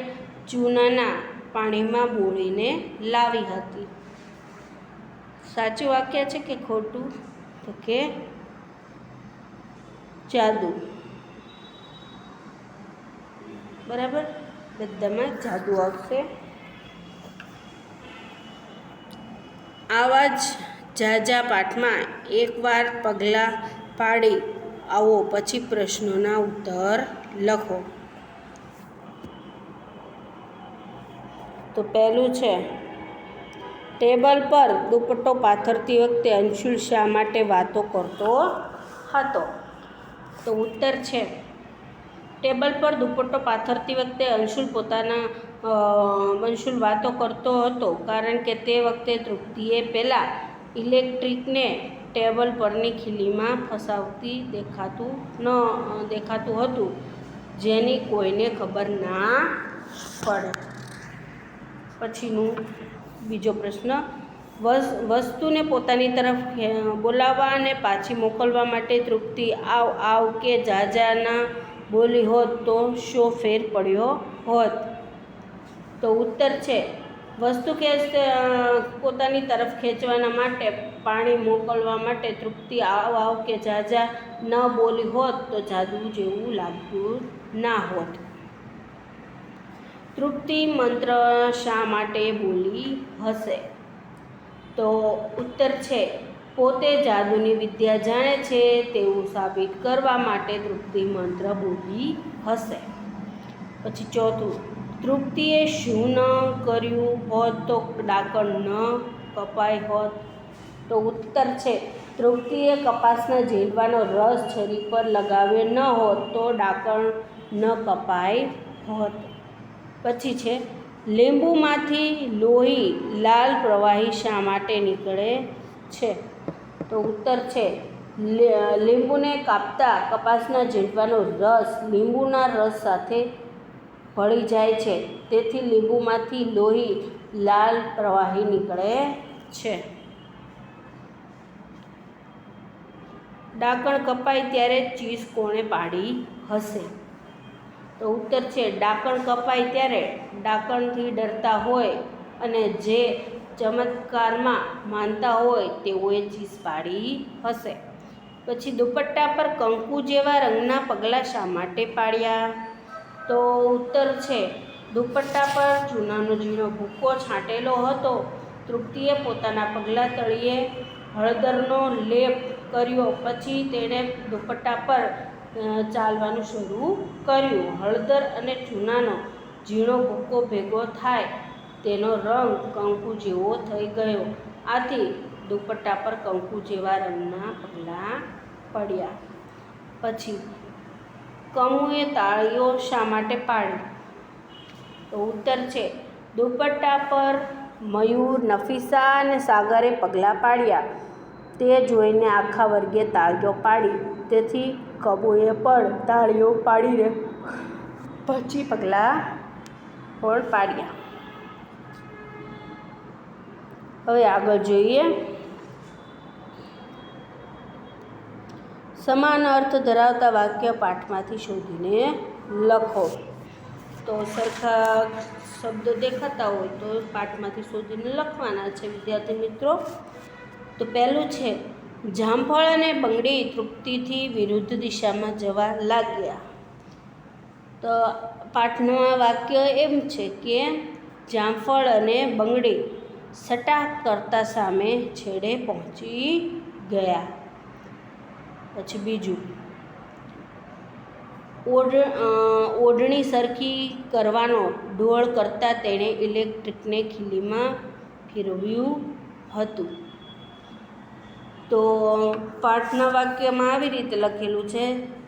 ચૂનાના પાણીમાં બોળીને લાવી હતી. સાચું વાક્ય છે કે ખોટું? તો કે જાદુ. બરાબર, બધામાં જાદુ આવશે. આવા જ ઝાઝા પાઠમાં એકવાર પગલાં પાડી આવો, પછી પ્રશ્નોના ઉત્તર લખો. તો પહેલું છે, ટેબલ પર દુપટ્ટો પાથરતી વખતે અંશુલ શા માટે વાતો કરતો હતો? તો ઉત્તર છે, ટેબલ પર દુપટ્ટો પાથરતી વખતે અંશુલ વાતો કરતો હતો કારણ કે તે વખતે તૃપ્તિએ પહેલાં ઇલેક્ટ્રિકને ટેબલ પરની ખીલીમાં ફસાવતી દેખાતું હતું, જેની કોઈને ખબર ના પડે. પછીનું બીજો પ્રશ્ન, વસ્તુને પોતાની તરફ બોલાવવા અને પાછી મોકલવા માટે તૃપ્તિ આવ આવ કે જા ના બોલી હોત તો શો ફેર પડ્યો હોત? તો ઉત્તર છે, વસ્તુ પોતાની તરફ ખેંચવાના માટે પાણી મોકલવા માટે તૃપ્તિ આવ આવ કે જા ન બોલી હોત તો જાદુ જેવું લાગતું ના હોત. તૃપ્તિ મંત્ર શા માટે બોલી હશે? તો ઉત્તર છે, પોતે જાદુની વિદ્યા જાણે છે તેવું સાબિત કરવા માટે તૃપ્તિ મંત્ર બોલી હશે. પછી ચોથું, તૃપ્તિએ શું ન કર્યું હોત તો ડાકણ ન કપાઈ હોત? તો ઉત્તર છે, તૃપ્તિએ કપાસના ઝીંડવાનો રસ છરી પર લગાવ્યો ન હોત તો ડાકણ ન કપાઈ હોત. પછી છે, લીંબુમાંથી લોહી લાલ પ્રવાહી શા માટે નીકળે છે? તો ઉત્તર છે, લીંબુને કાપતા કપાસના ઝીંડવાનો રસ લીંબુના રસ સાથે ભળી જાય છે, તેથી લીંબુમાંથી લોહી લાલ પ્રવાહી નીકળે છે. ડાકણ કપાય ત્યારે ચીસ કોણે પાડી હશે? તો ઉત્તર છે ડાકણ કપાય ત્યારે ડાકણથી ડરતા હોય અને જે ચમત્કારમાં માનતા હોય તેઓએ ચીસ પાડી હશે. પછી દુપટ્ટા પર કંકુ જેવા રંગના પગલાં શા માટે પાડ્યા? તો ઉત્તર છે દુપટ્ટા પર ચૂનાનો ઝીણો ભૂકો છાંટેલો હતો. તૃપ્તિએ પોતાના પગલાં તળિયે હળદરનો લેપ કર્યો. પછી તેણે દુપટ્ટા પર ચાલવાનું શરૂ કર્યું. હળદર અને ચૂનાનો ઝીણો ભૂકો ભેગો થાય તેનો રંગ કંકુ જેવો થઈ ગયો. આથી દુપટ્ટા પર કંકુ જેવા રંગના પગલાં પડ્યા. પછી કમુએ તાળીઓ શા માટે પાડી? તો ઉત્તર છે દુપટ્ટા પર મયુર, નફીસા અને સાગરે પગલાં પાડ્યા તે જોઈને આખા વર્ગે તાળીઓ પાડી. તેથી કમુએ પણ તાળીઓ પાડીને પછી પગલાં પણ પાડ્યા. હવે આગળ જોઈએ. સમાન અર્થ ધરાવતા વાક્ય પાઠમાંથી શોધીને લખો. તો સરખા શબ્દો દેખાતા હોય તો પાઠમાંથી શોધીને લખવાના છે વિદ્યાર્થી મિત્રો. તો પહેલું છે જામફળ અને બંગડી તૃપ્તિથી વિરુદ્ધ દિશામાં જવા લાગ્યા. તો પાઠનું વાક્ય એમ છે કે જામફળ અને બંગડી સટાક કરતા સામે છેડે પહોંચી ગયા. પછી બીજું ઓઢણી સરખી કરવાનો ડોળ કરતાં તેણે ઇલેક્ટ્રિકને ખીલીમાં ફેરવ્યું હતું. તો પાઠના વાક્યમાં આવી રીતે લખેલું છે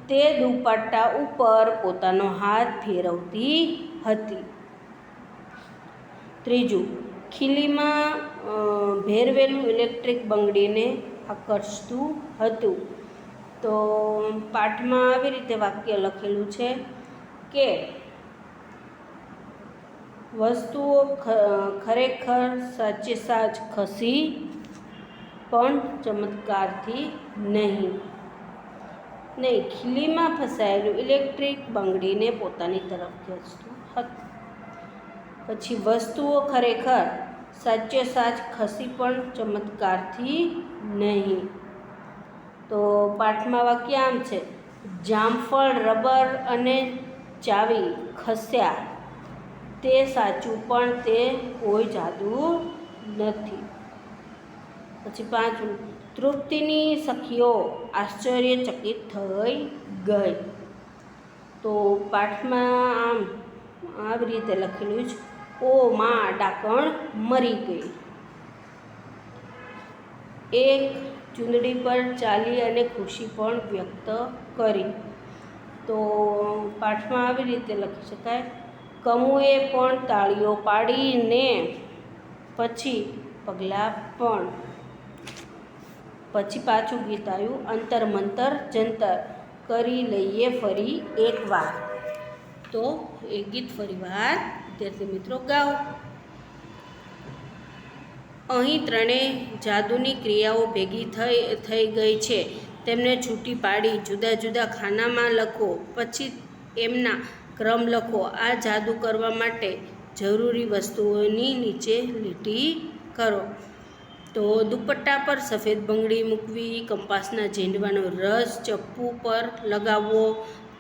તે દુપટ્ટા ઉપર પોતાનો હાથ ફેરવતી હતી. ત્રીજું ખીલીમાં ભેરવેલું ઇલેક્ટ્રિક બંગડીને આકર્ષતું હતું. તો પાઠમાં આવી રીતે વાક્ય લખેલું છે કે વસ્તુઓ ખરેખર સાચે સાચ ખસી પણ ચમત્કારથી નહીં. ખીલીમાં ફસાયેલું ઇલેક્ટ્રિક બંગડીને પોતાની તરફ ખેંચતું હતું. પછી વસ્તુઓ ખરેખર સાચે સાચ ખસી પણ ચમત્કારથી નહીં. તો પાઠમાં વાક્ય આમ છે જામફળ, રબર અને ચાવી ખસ્યા તે સાચું પણ તે કોઈ જાદુ નથી. પછી પાંચમું તૃપ્તિની સખીઓ આશ્ચર્યચકિત થઈ ગઈ. તો પાઠમાં આમ આવી રીતે લખેલું છે ઓ માં ડાકણ મરી ગઈ. એક ચૂંદડી પર ચાલી અને ખુશી પણ વ્યક્ત કરી. તો પાઠમાં આવી રીતે લખી શકાય કમુએ પણ તાળીઓ પાડીને પછી પગલાં પણ. પછી પાછું ગીત આવ્યું અંતર મંતર જંતર કરી લઈએ ફરી એકવાર. તો એ ગીત ફરીવાર વિદ્યાર્થી મિત્રો ગાઓ. અહીં ત્રણેય જાદુની ક્રિયાઓ ભેગી થઈ ગઈ છે. તેમને છૂટી પાડી જુદા જુદા ખાનામાં લખો. પછી એમના ક્રમ લખો. આ જાદુ કરવા માટે જરૂરી વસ્તુઓની નીચે લીટી કરો. તો દુપટ્ટા પર સફેદ બંગડી મૂકવી, કંપાસના ઝીંડવાનો રસ ચપ્પુ પર લગાવવો,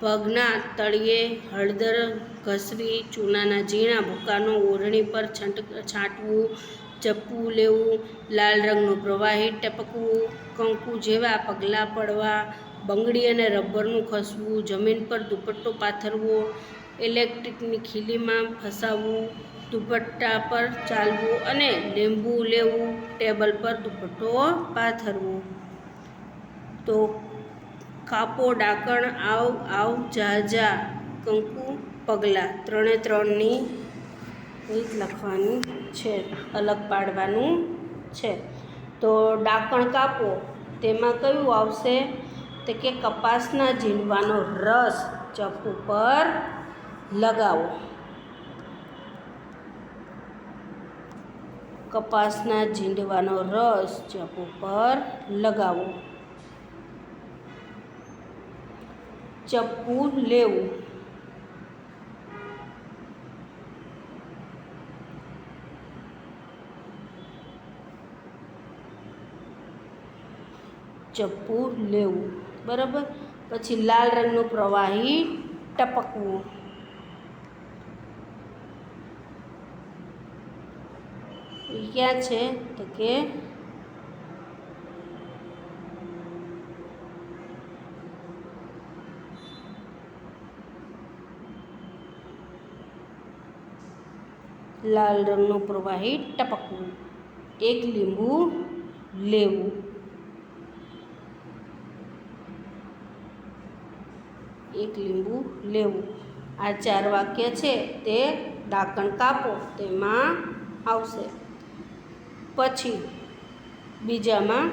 પગના તળિયે હળદર ઘસવી, ચૂનાના ઝીણા ભૂકાનો ઓઢણી પર છાંટવું, ચપ્પુ લેવું, લાલ રંગનું પ્રવાહી ટપકવું, કંકુ જેવા પગલાં પડવા, બંગડી અને રબરનું ખસવું, જમીન પર દુપટ્ટો પાથરવો, ઇલેક્ટ્રિકની ખીલીમાં ફસાવવું, દુપટ્ટા પર ચાલવું અને લીંબુ લેવું, ટેબલ પર દુપટ્ટો પાથરવો. તો કાપો ડાકણ આવ આવ જા જા કંકુ પગલાં ત્રણે ત્રણની રીત લખવાની છે, અલગ પાડવાનું છે. તો ડાકણ કાપો તેમાં કયું આવશે તો કે કપાસના ઝીંડવાનો રસ ચપ્પુ પર લગાવો. કપાસના ઝીંડવાનો રસ ચપ્પુ પર લગાવો. ચપ્પુ લેવું. ચપ્પુ લેવું. બરાબર. પછી લાલ રંગનું પ્રવાહી ટપકવું. એ ક્યાં છે તો કે લાલ રંગનું પ્રવાહી ટપકવું. એક લીંબુ લેવું. એક લીંબુ લેવું. આ 4 વાક્ય છે તે ડાકણ કાપો તેમાં આવશે. પછી બીજામાં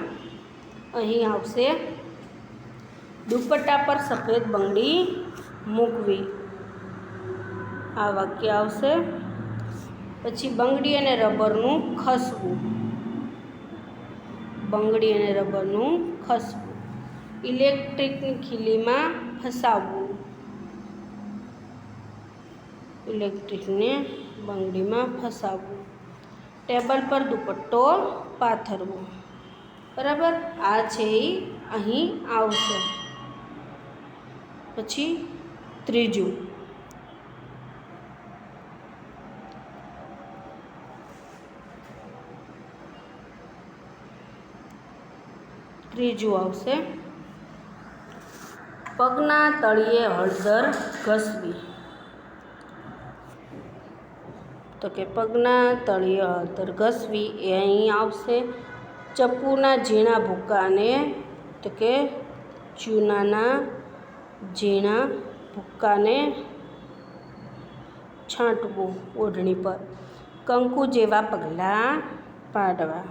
અહીં આવશે દુપટ્ટા પર સફેદ બંગડી મૂકવી. આ વાક્ય આવશે. પછી બંગડી અને રબરનું ખસવું. બંગડી અને રબરનું ખસવું. ઇલેક્ટ્રિકની ખીલીમાં ફસાવવું. ઇલેક્ટ્રિકને બંગડીમાં ફસાવવું. ટેબલ પર દુપટ્ટો પાથરવો. બરાબર. આ છે એ અહીં આવશે. પછી ત્રીજું આવશે પગના તળિયે હળદર ઘસવી. તો કે પગના તળિયે હળદર ઘસવી એ અહીં આવશે. ચપ્પુના ઝીણા ભૂક્કાને તો કે ચૂનાના ઝીણા ભૂક્કાને છાંટવું ઓઢણી પર. કંકુ જેવા પગલાં પાડવા.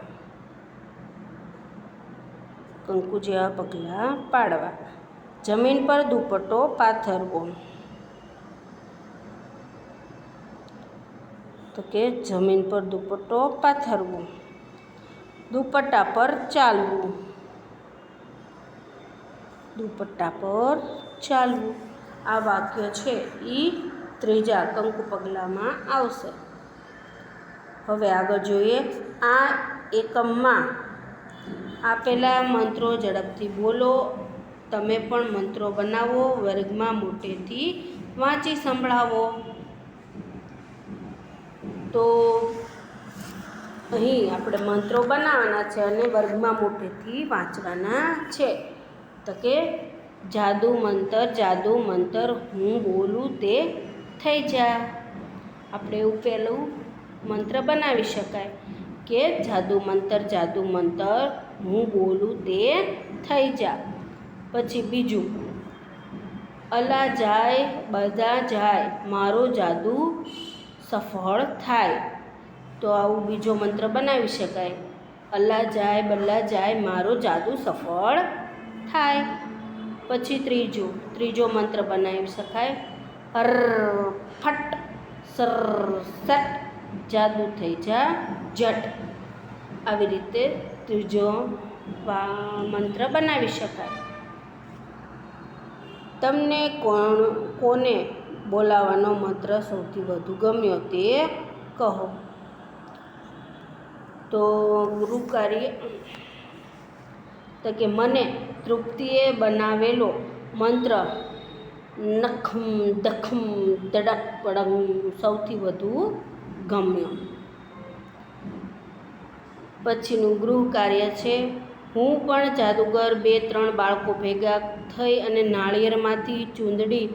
કંકુ જેવા પગલાં પાડવા. જમીન પર દુપટ્ટો પાથરવો. તો કે જમીન પર દુપટ્ટો પાથરવો. દુપટ્ટા પર ચાલવું. દુપટ્ટા પર ચાલવું. આ વાક્ય છે એ ત્રીજા કંકુ પગલામાં આવશે. હવે આગળ જોઈએ. આ એકમમાં આપેલા મંત્રો ઝડપથી બોલો. તમે પણ મંત્રો બનાવો. વર્ગમાં મોટેથી વાંચી સંભળાવો. તો અહીં આપણે મંત્રો બનાવવાના છે અને વર્ગમાં મોટેથી વાંચવાના છે. તો કે જાદુ મંતર હું બોલું તે થઈ જા. આપણે એવું પહેલું મંત્ર બનાવી શકાય કે જાદુ મંતર હું બોલું તે થઈ જા. પછી બીજું અલા જાય બધા જાય મારો જાદુ સફળ થાય. તો આવું બીજો મંત્ર બનાવી શકાય. અલ્લા જાય બલ્લા જાય મારો જાદુ સફળ થાય. પછી ત્રીજો મંત્ર બનાવી શકાય. હર ફટ સર સટ જાદુ થઈ જા જટ. આવી રીતે ત્રીજો મંત્ર બનાવી શકાય. તમને કોને બોલાવવાનો મંત્ર સૌથી વધુ ગમ્યો તે કહો. તો ગૃહ કાર્ય તો કે મને તૃપ્તિએ બનાવેલો મંત્ર નખમ દખમ દડક પડમ સૌથી વધુ ગમ્યો. પછીનું ગૃહ કાર્ય છે. હું પણ જાદુગર 2-3 બાળકો ભેગા થઈ અને નાળિયેરમાંથી ચૂંદડી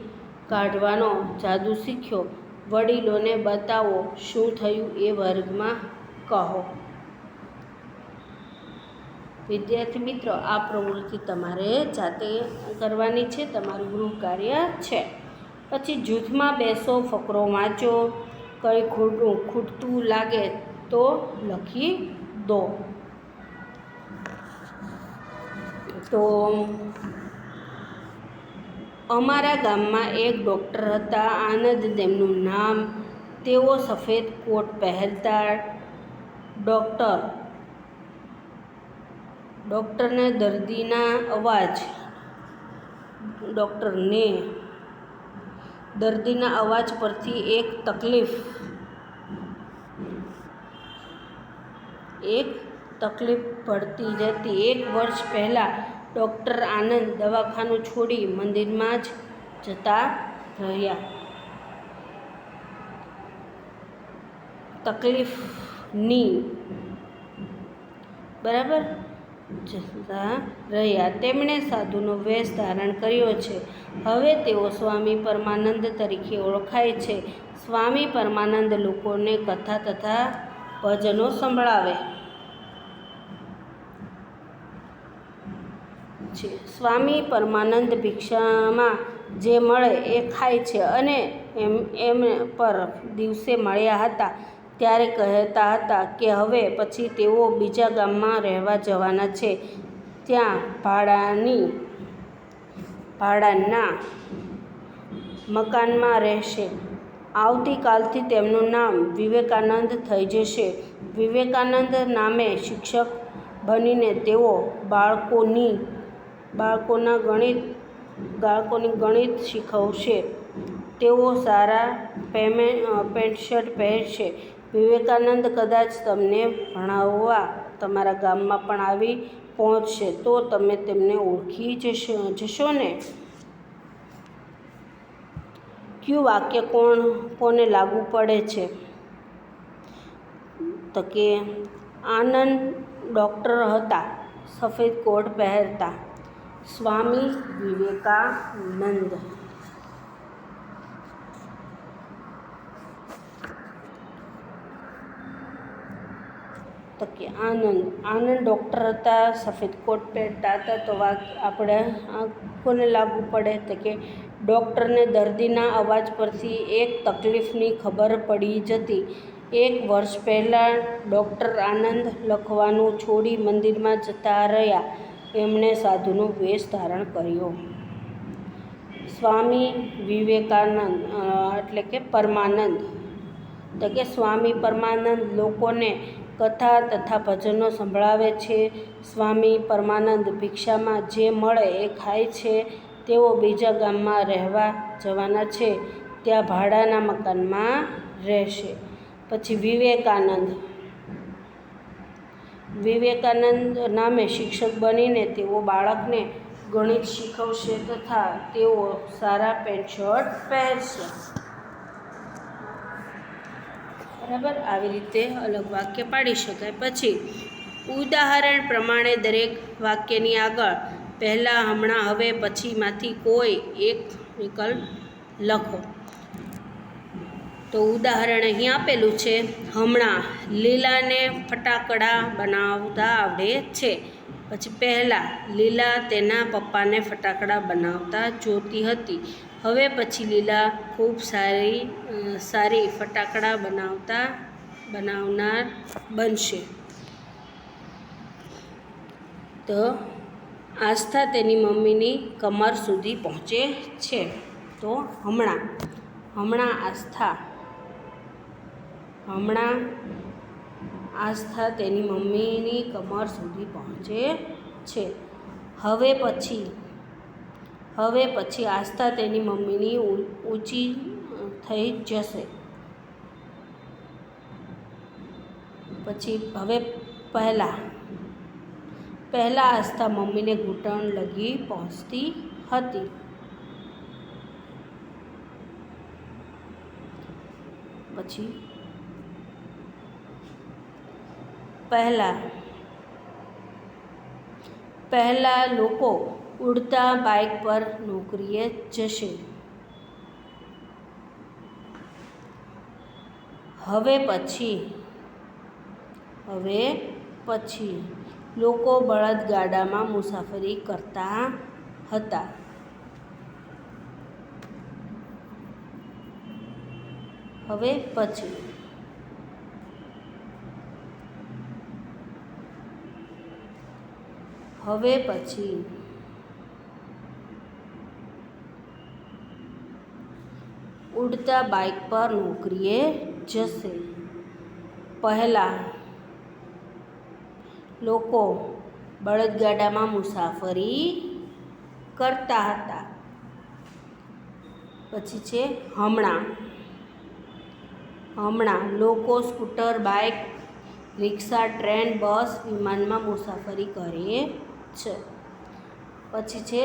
કાઢવાનો જાદુ શીખ્યો. વડીલોને બતાવો શું થયું એ વર્ગમાં કહો. વિદ્યાર્થી મિત્રો, આ પ્રવૃત્તિ તમારે જાતે કરવાની છે. તમારું ગૃહ કાર્ય છે. પછી જૂથમાં બેસો, ફકરો વાંચો. કંઈ ખૂટતું લાગે તો લખી દો. તો અમારા ગામમાં એક ડૉક્ટર હતા. આનંદ તેમનું નામ. તેઓ સફેદ કોટ પહેરતા. ડૉક્ટરને દર્દીના અવાજ ડૉક્ટરને દર્દીના અવાજ પરથી એક તકલીફ પડતી રહેતી. 1 વર્ષ પહેલાં ડૉક્ટર આનંદ દવાખાનું છોડી મંદિરમાં જ જતા રહ્યા. તેમણે સાધુનો વેશ ધારણ કર્યો છે. હવે તેઓ સ્વામી પરમાનંદ તરીકે ઓળખાય છે. સ્વામી પરમાનંદ લોકોને કથા તથા ભજનો સંભળાવે છે. સ્વામી પરમાનંદ ભિક્ષામાં જે મળે એ ખાય છે અને એમ પર દિવસે મળ્યા હતા ત્યારે કહેતા હતા કે હવે પછી તેઓ બીજા ગામમાં રહેવા જવાના છે. ત્યાં ભાડાના મકાનમાં રહેશે. આવતીકાલથી તેમનું નામ વિવેકાનંદ થઈ જશે. વિવેકાનંદ નામે શિક્ષક બનીને તેઓ બાળકોને ગણિત શીખવશે. તેઓ સારા પેન્ટ શર્ટ પહેરશે. વિવેકાનંદ કદાચ તમને ભણાવવા તમારા ગામમાં પણ આવી પહોંચશે તો તમે તેમને ઓળખી જશો ને? કયું વાક્ય કોને લાગુ પડે છે? તો કે આનંદ ડૉક્ટર હતા, સફેદ કોટ પહેરતા. સ્વામી વિવેકાનંદ તો કે આનંદ ડૉક્ટર હતા, સફેદ કોટ પહેરતા હતા. તો આપણે કોને લાગુ પડે? તો કે ડૉક્ટરને દર્દીના અવાજ પરથી એક તકલીફની ખબર પડી જતી. 1 વર્ષ પહેલાં ડૉક્ટર આનંદ લખવાનું છોડી મંદિરમાં જતા રહ્યા. એમણે સાધુનો વેશ ધારણ કર્યો. સ્વામી વિવેકાનંદ એટલે કે પરમાનંદ તો કે સ્વામી પરમાનંદ લોકોને કથા તથા ભજનો સંભળાવે છે. સ્વામી પરમાનંદ ભિક્ષામાં જે મળે એ ખાય છે. તેઓ બીજા ગામમાં રહેવા જવાના છે. ત્યાં ભાડાના મકાનમાં રહેશે. પછી વિવેકાનંદ નામે શિક્ષક બનીને તેઓ બાળકને ગણિત શીખવશે તથા તેઓ સારા પેન્ટ શર્ટ પહેરશે. બરાબર, આવી રીતે અલગ વાક્ય પાડી શકાય. પછી ઉદાહરણ પ્રમાણે દરેક વાક્યની આગળ પહેલાં, હમણાં, હવે, પછીમાંથી કોઈ એક વિકલ્પ લખો. તો ઉદાહરણ અહીં આપેલું છે. હમણાં લીલાને ફટાકડા બનાવતા આવડે છે. પછી પહેલાં, લીલા તેના પપ્પાને ફટાકડા બનાવતા જોતી હતી. હવે પછી લીલા ખૂબ સારી ફટાકડા બનાવનાર બનશે. તો આસ્થા તેની મમ્મીની કમર સુધી પહોંચે છે. તો હમણાં આસ્થા તેની મમ્મીની કમર સુધી પહોંચે છે. હવે પછી આસ્થા તેની મમ્મીની ઊંચી થઈ જશે. પછી હવે પહેલાં આસ્થા મમ્મીને ઘૂંટણ લગી પહોંચતી હતી. પછી પહેલાં લોકો ઉડતા બાઇક પર નોકરીએ જશે. હવે પછી લોકો બળદગાડામાં મુસાફરી કરતા હતા. હવે પછી ઉડતા બાઇક પર નોકરીએ જશે. પહેલાં લોકો બળદગાડામાં મુસાફરી કરતા હતા. પછી છે હમણાં. હમણાં લોકો સ્કૂટર, બાઇક, રિક્ષા, ટ્રેન, બસ, વિમાનમાં મુસાફરી કરે છે. પછી છે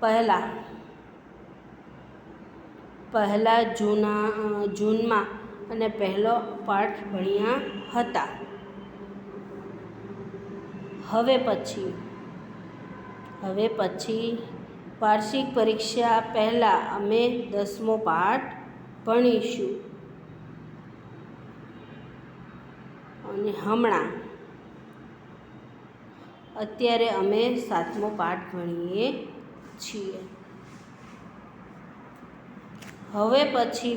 પહેલાં. પહેલાં જૂનમાં અને પહેલો પાઠ ભણ્યા હતા. હવે પછી. હવે પછી વાર્ષિક પરીક્ષા પહેલાં અમે 10મો પાઠ ભણીશું. અને હમણાં. અત્યારે અમે 7મો પાઠ ભણીએ છીએ. હવે પછી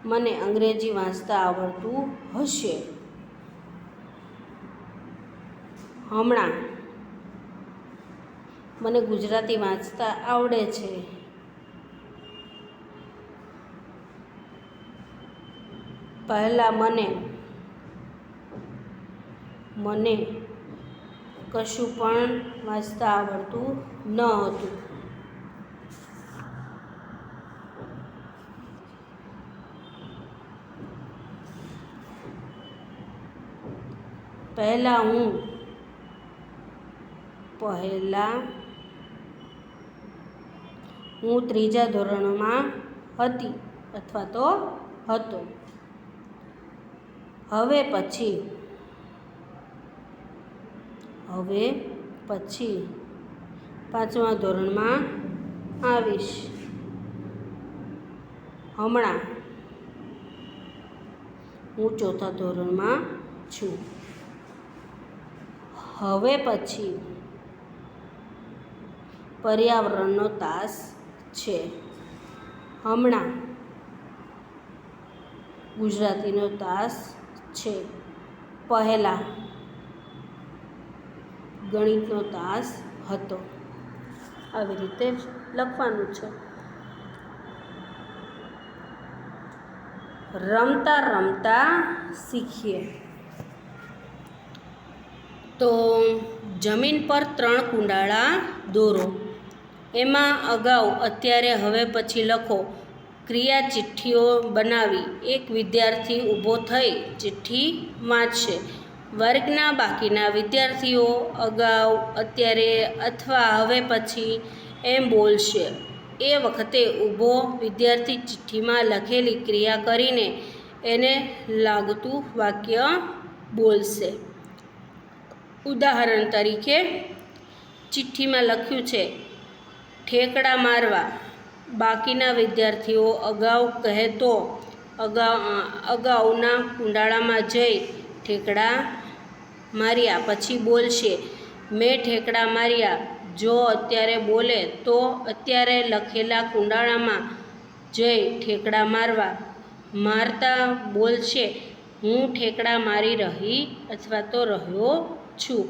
મને અંગ્રેજી વાંચતા આવડતું હશે. હમણાં મને ગુજરાતી વાંચતા આવડે છે. પહેલાં મને કશું પણ વાંચતા આવડતું ન હતું. પહેલાં હું 3જા ધોરણમાં હતી અથવા તો હતો. હવે પછી 5મા ધોરણમાં આવીશ. હમણાં હું 4થા ધોરણમાં છું. હવે પછી પર્યાવરણનો તાસ છે. હમણાં ગુજરાતીનો તાસ છે. પહેલાં ગણિતનો તાસ હતો. આવી રીતે જ લખવાનું છે. રમતા રમતા શીખીએ. તો જમીન પર 3 કુંડાળા દોરો. એમાં અગાઉ, અત્યારે, હવે, પછી લખો. ક્રિયા ચિઠ્ઠીઓ બનાવી. એક વિદ્યાર્થી ઊભો થઈ ચિઠ્ઠી વાંચશે. વર્ગના બાકીના વિદ્યાર્થીઓ અગાઉ, અત્યારે અથવા હવે પછી એમ બોલશે. એ વખતે ઊભો વિદ્યાર્થી ચિઠ્ઠીમાં લખેલી ક્રિયા કરીને એને લાગતું વાક્ય બોલશે. ઉદાહરણ તરીકે ચિઠ્ઠીમાં લખ્યું છે ઠેકડા મારવા. બાકીના વિદ્યાર્થીઓ અગાઉ કહે તો અગાઉના કુંડાળામાં જઈ ઠેકડા માર્યા પછી બોલશે મેં ઠેકડા માર્યા. જો અત્યારે બોલે તો અત્યારે લખેલા કુંડાળામાં જઈ ઠેકડા મારવા. મારતા બોલશે હું ઠેકડા મારી રહી અથવા તો રહ્યો છું.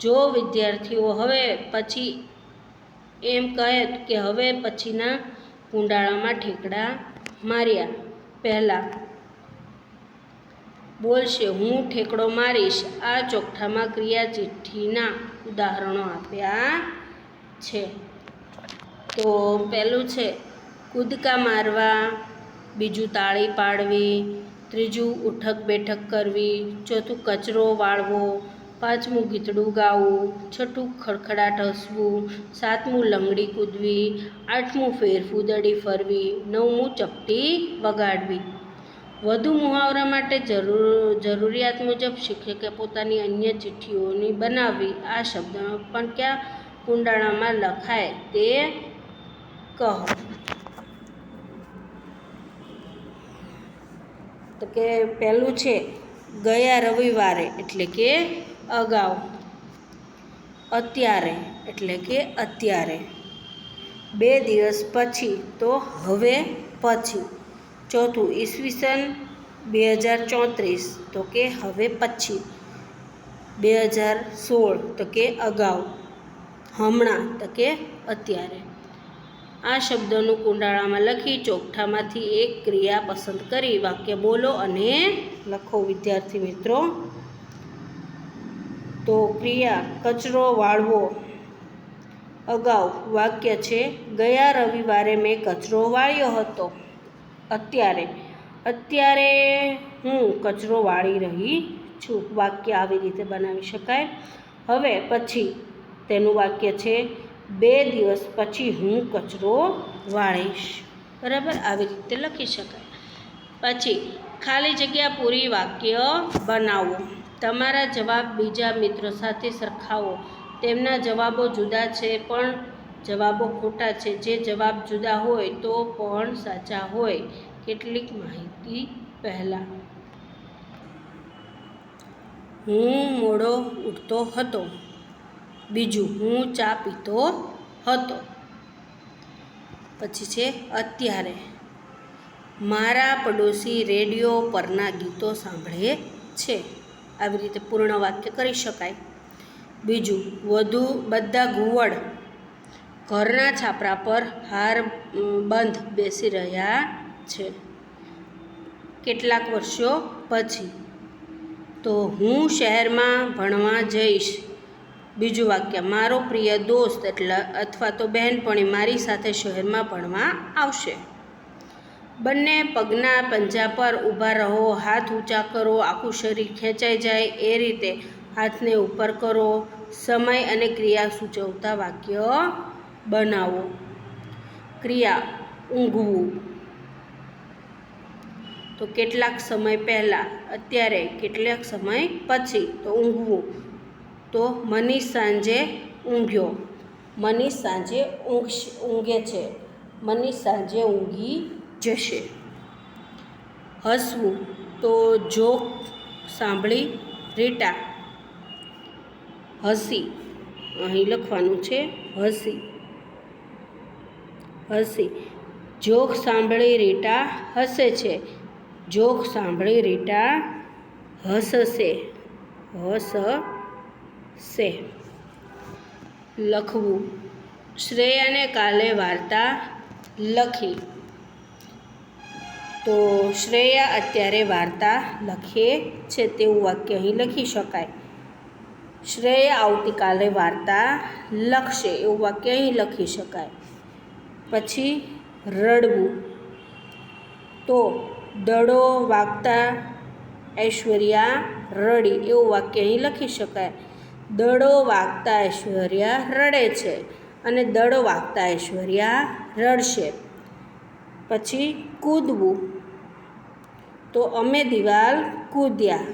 જો વિદ્યાર્થીઓ હવે પછી એમ કહે કે હવે પછીના કુંડાળામાં ઠેકડા માર્યા. પહેલાં બોલશે હું ઠેકડો મારીશ. આ ચોકઠામાં ક્રિયા ચિઠ્ઠીના ઉદાહરણો આપ્યા છે. તો પહેલું છે કૂદકા મારવા, બીજું તાળી પાડવી, ત્રીજું ઉઠક બેઠક કરવી, ચોથું કચરો વાળવો, પાંચમું ગીતડું ગાવું, છઠ્ઠું ખડખડાટ હસવું, સાતમું લંગડી કૂદવી, આઠમું ફેરફૂદડી ફરવી, નવમું ચપટી વગાડવી. વધુ મુહાવરા માટે જરૂરિયાત મુજબ શિક્ષકે પોતાની અન્ય ચિઠ્ઠીઓની બનાવવી. આ શબ્દ પણ કયા કુંડાળામાં લખાય તે કહો. તો કે પહેલું છે ગયા રવિવારે એટલે કે અગાઉ, અત્યારે એટલે કે અત્યારે, 2 દિવસ પછી તો હવે પછી, ચોથું ઈસવીસન 2034 તો કે હવે પછી, 2016 તો કે અગાઉ, હમણાં તો કે અત્યારે. આ શબ્દોનું કુંડાળામાં લખી ચોકઠામાંથી એક ક્રિયા પસંદ કરી વાક્ય બોલો અને લખો. વિદ્યાર્થી મિત્રો, તો ક્રિયા કચરો વાળવો. અગાઉ વાક્ય છે ગયા રવિવારે મેં કચરો વાળ્યો હતો. અત્યારે હું કચરો વાળી રહી છું. વાક્ય આવી રીતે બનાવી શકાય. હવે પછી તેનું વાક્ય છે 2 દિવસ પછી હું કચરો વાળીશ. બરાબર, આવી રીતે લખી શકાય. પછી ખાલી જગ્યા પૂરી વાક્ય બનાવો. તમારા જવાબ બીજા મિત્રો સાથે સરખાવો. તેમના જવાબો જુદા છે પણ જવાબો ખોટા છે. જે જવાબ જુદા હોય તો પણ સાચા હોય. કેટલીક માહિતી પહેલાં. હું મોડો ઉઠતો હતો. બીજું, હું ચા પીતો હતો. પછી છે અત્યારે. મારા પડોશી રેડિયો પરના ગીતો સાંભળે છે. આવી રીતે પૂર્ણ વાક્ય કરી શકાય. બીજું, બધા ઘુવડ ઘરના છાપરા પર હાર બંધ બેસી રહ્યા છે. કેટલાક વર્ષો પછી. તો હું શહેરમાં ભણવા જઈશ. બીજું વાક્ય, મારો પ્રિય દોસ્ત અથવા તો બહેનપણી મારી સાથે શહેરમાં ભણવા આવશે. બંને પગના પંજા પર ઊભા રહો. હાથ ઊંચા કરો. આખું શરીર ખેંચાઈ જાય એ રીતે હાથને ઉપર કરો. સમય અને ક્રિયા સૂચવતા વાક્ય બનાવો. ક્રિયા, ઊંઘવું. તો કેટલાક સમય પહેલાં. અત્યારે, કેટલાક સમય પછી. તો ઊંઘવું. તો મનીષ સાંજે ઊંઘ્યો. મનીષ સાંજે ઊંઘે છે. મનીષ સાંજે ઊંઘી જશે. હસવું. તો જોક સાંભળી રીટા હસી. અહીં લખવાનું છે હસી. જોક સાંભળી રીટા હસે છે. જોક સાંભળી રીટા હસશે. લખવું. શ્રેયાને કાલે વાર્તા લખી. તો શ્રેયા અત્યારે વાર્તા લખે છે તેવું વાક્ય અહીં લખી શકાય. શ્રેયા આવતીકાલે વાર્તા લખશે એવું વાક્ય અહીં લખી શકાય. પછી રડવું. તો દડો વાગતા ઐશ્વર્યા રડી એવું વાક્ય અહીં લખી શકાય. દડો વાગતા ઐશ્વર્યા રડે છે અને દડો વાગતા ઐશ્વર્યા રડશે. પછી કૂદવું. તો અમે દિવાલ કૂદ્યા.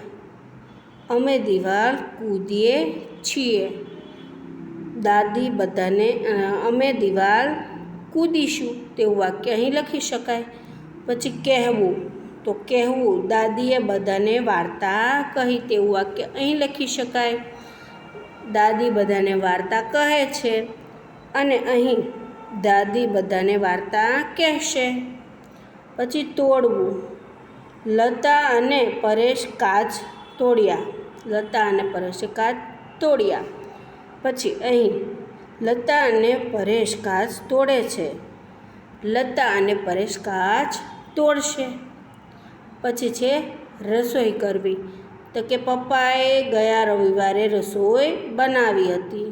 અમે દિવાલ કૂદીએ છીએ. દાદી બધાને અમે દિવાલ કૂદીશું તેવું વાક્ય અહીં લખી શકાય. પછી કહેવું. તો કહેવું. દાદીએ બધાને વાર્તા કહી તેવું વાક્ય અહીં લખી શકાય. દાદી બધાને વાર્તા કહે છે અને અહીં દાદી બધાને વાર્તા કહેશે. પછી તોડવું. લતા અને પરેશ કાચ તોડ્યા. લતા અને પરેશે કાચ તોડ્યા. પછી અહીં લતા અને પરેશ કાચ તોડે છે. લતા અને પરેશ કાચ તોડશે. પછી છે રસોઈ કરવી. તો કે પપ્પાએ ગયા રવિવારે રસોઈ બનાવી હતી.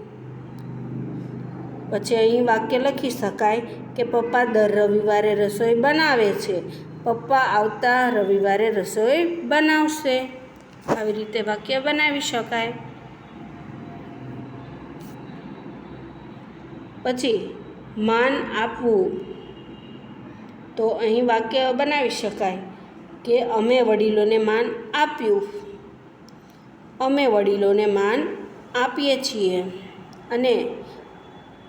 પછી અહીં વાક્ય લખી શકાય કે પપ્પા દર રવિવારે રસોઈ બનાવે છે. પપ્પા આવતા રવિવારે રસોઈ બનાવશે. આવી રીતે વાક્ય બનાવી શકાય. પછી માન આપવું. તો અહીં વાક્ય બનાવી શકાય કે અમે વડીલોને માન આપ્યું. અમે વડીલોને માન આપીએ છીએ અને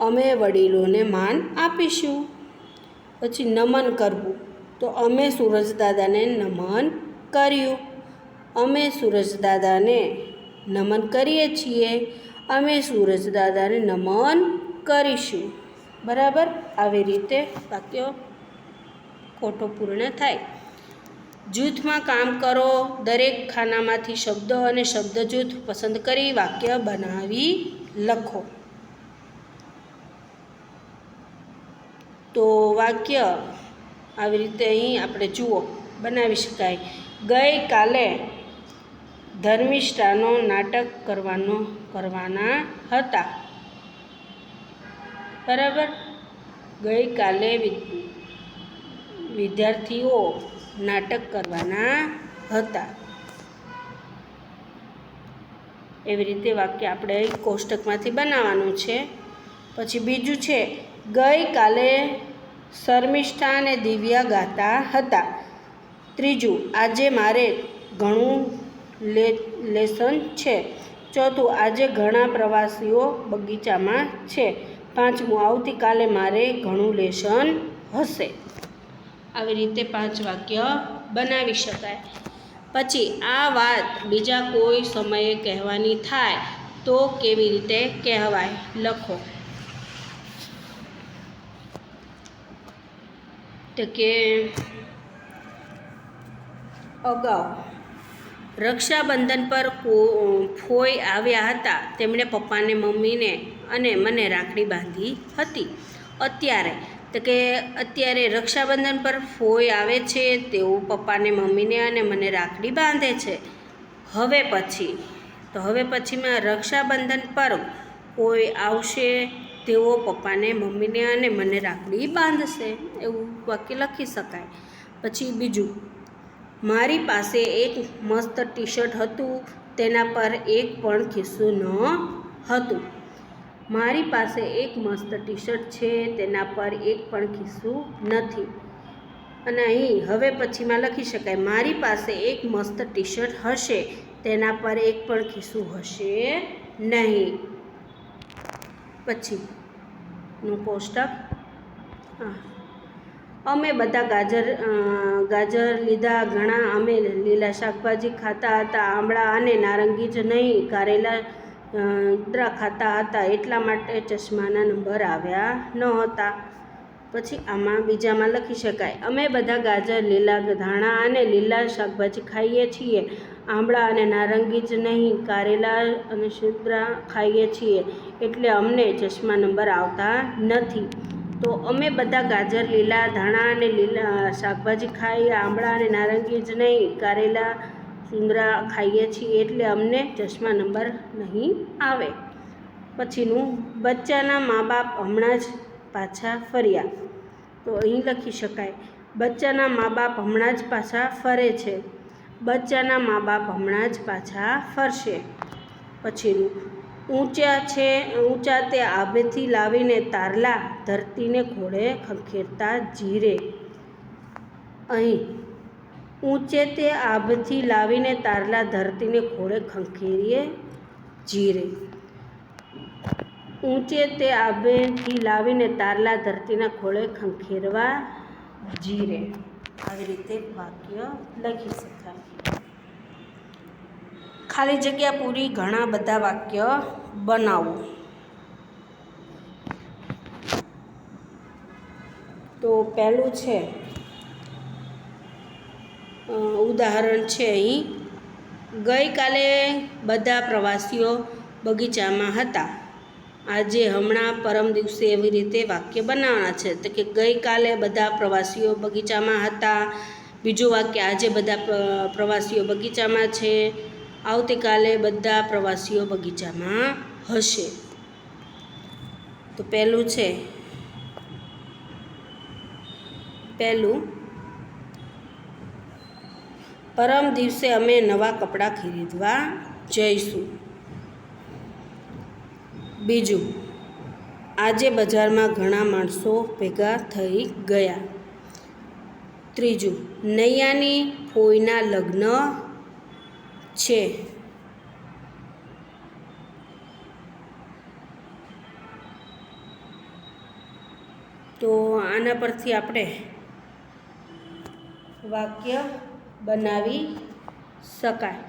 અમે વડીલોને માન આપીશું. પછી નમન કરવું. તો અમે સૂરજદાદાને નમન કર્યું. અમે સૂરજદાદાને નમન કરીએ છીએ. અમે સૂરજદાદાને નમન કરીશું. બરાબર, આવી રીતે વાક્ય ખોટો પૂર્ણ થાય. જૂથમાં કામ કરો. દરેક ખાનામાંથી શબ્દો અને શબ્દ જૂથ પસંદ કરી વાક્ય બનાવી લખો. તો વાક્ય આવી રીતે અહીં આપણે જુઓ બનાવી શકાય. ગઈકાલે ધર્મિષ્ઠાનો નાટક કરવાના હતા. બરાબર. ગઈકાલે વિદ્યાર્થીઓ નાટક કરવાના હતા. એવી રીતે વાક્ય આપણે કોષ્ટકમાંથી બનાવવાનું છે. પછી બીજું છે, ગઈકાલે શર્મિષ્ઠા અને દિવ્યા ગાતા હતા. ત્રીજું, આજે મારે ઘણું લેસન છે. ચોથું, આજે ઘણા પ્રવાસીઓ બગીચામાં છે. પાંચમું, આવતીકાલે મારે ઘણું લેસન હશે. આવી રીતે 5 વાક્ય બનાવી શકાય. પછી આ વાત બીજા કોઈ સમયે કહેવાની થાય તો કેવી રીતે કહેવાય લખો. તો કે અગાઉ રક્ષાબંધન પર ફોઈ આવ્યા હતા. તેમણે પપ્પાને, મમ્મીને અને મને રાખડી બાંધી હતી. અત્યારે રક્ષાબંધન પર ફોઈ આવે છે. તેઓ પપ્પાને, મમ્મીને અને મને રાખડી બાંધે છે. હવે પછીમાં રક્ષાબંધન પર કોઈ આવશે. તેઓ પપ્પાને, મમ્મીને અને મને રાખડી બાંધશે. એવું વાક્ય લખી શકાય. પછી બીજું, મારી પાસે એક મસ્ત ટી શર્ટ હતું. તેના પર એક પણ ખિસ્સું ન હતું. મારી પાસે એક મસ્ત ટી શર્ટ છે. તેના પર એક પણ ખિસ્સું નથી. અને અહીં હવે પછીમાં લખી શકાય, મારી પાસે એક મસ્ત ટી શર્ટ હશે. તેના પર એક પણ ખિસ્સું હશે નહીં. પછીનું કોષ્ટક, અમે બધા ગાજર લીધા ઘણા. અમે લીલા શાકભાજી ખાતા હતા. આંબળા અને નારંગી જ નહીં, કારેલા ખાતા હતા. એટલા માટે ચશ્માના નંબર આવ્યા ન હતા. પછી આમાં બીજામાં લખી શકાય, અમે બધા ગાજર, લીલા ધાણા અને લીલા શાકભાજી ખાઈએ છીએ. આંબળા અને નારંગી જ નહીં, કારેલા અને શિંદ્રા ખાઈએ છીએ. એટલે અમને ચશ્મા નંબર આવતા નથી. તો અમે બધા ગાજર, લીલા ધાણા અને લીલા શાકભાજી ખાઈએ. આંબળા અને નારંગી જ નહીં, કારેલા શિંદ્રા ખાઈએ છીએ. એટલે અમને ચશ્મા નંબર નહીં આવે. પછીનું, બચ્ચાના મા બાપ હમણાં જ પાછા ફર્યા. તો અહીં લખી શકાય, બચ્ચાના મા બાપ હમણાં જ પાછા ફરે છે. બચ્ચાના મા બાપ હમણાં જ પાછા ફરશે. પછીનું, ઊંચા તે આભેથી લાવીને તારલા ધરતીને ખોળે ખંખેરતા જીરે. અહીં ઊંચે તે આભથી લાવીને તારલા ધરતીને ખોળે ખંખેરીએ જીરે. ઊંચે તે આભેથી લાવીને તારલા ધરતીના ખોળે ખંખેરવા જીરે. આવી રીતે વાક્ય લખી શકાય. ખાલી જગ્યા પૂરી ઘણા બધા વાક્ય બનાવો. તો પહેલું છે, ઉદાહરણ છે અહીં, ગઈકાલે બધા પ્રવાસીઓ બગીચામાં હતા. આજે, હમણાં, પરમ દિવસે એવી રીતે વાક્ય બનાવવાના છે. તો કે ગઈકાલે બધા પ્રવાસીઓ બગીચામાં હતા. બીજું વાક્ય, આજે બધા પ્રવાસીઓ બગીચામાં છે. આવતીકાલે બધા પ્રવાસીઓ બગીચામાં હશે. તો પહેલું છે, પરમ દિવસે અમે નવા કપડાં ખરીદવા જઈશું. બીજું, આજે બજારમાં ઘણા માણસો ભેગા થઈ ગયા. ત્રીજું, નૈયાની ફોઈના લગ્ન છે. તો આના પરથી આપણે વાક્ય બનાવી શકાય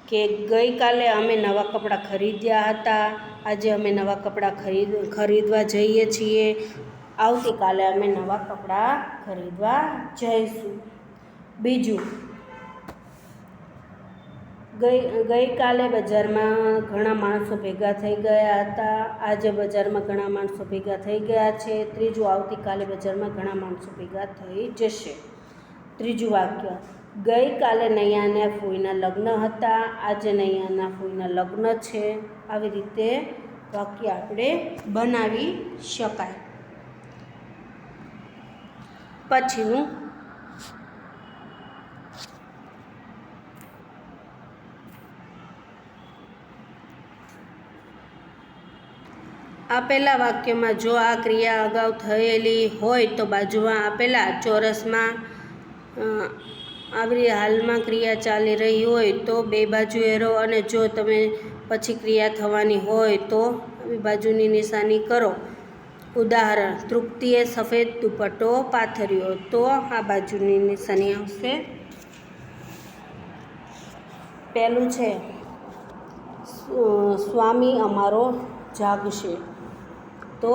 કે ગઈકાલે અમે નવા કપડાં ખરીદ્યા હતા. આજે અમે નવા કપડાં ખરીદવા જઈએ છીએ. આવતીકાલે અમે નવા કપડાં ખરીદવા જઈશું. બીજું, ગઈકાલે બજારમાં ઘણા માણસો ભેગા થઈ ગયા હતા. આજે બજારમાં ઘણા માણસો ભેગા થઈ ગયા છે. ત્રીજું, આવતીકાલે બજારમાં ઘણા માણસો ભેગા થઈ જશે. ત્રીજું વાક્ય, ગઈકાલે નૈયાના ફોઈના લગ્ન હતા. આજે નૈયાના ફોઈના લગ્ન છે. આવી રીતે વાક્ય આપણે બનાવી શકાય. પછીનું આપેલા વાક્યમાં જો આ ક્રિયા અગાઉ થયેલી હોય તો બાજુમાં આપેલા ચોરસમાં આવી હાલમાં ક્રિયા ચાલી રહી હોય તો બે બાજુ એરો, અને જો તમે પછી ક્રિયા થવાની હોય તો આવી બાજુની નિશાની કરો. ઉદાહરણ: તૃપ્તિએ સફેદ દુપટ્ટો પાથર્યો, તો આ બાજુની નિશાની આવશે. પહેલું છે સ્વામી અમારો જાગશે, તો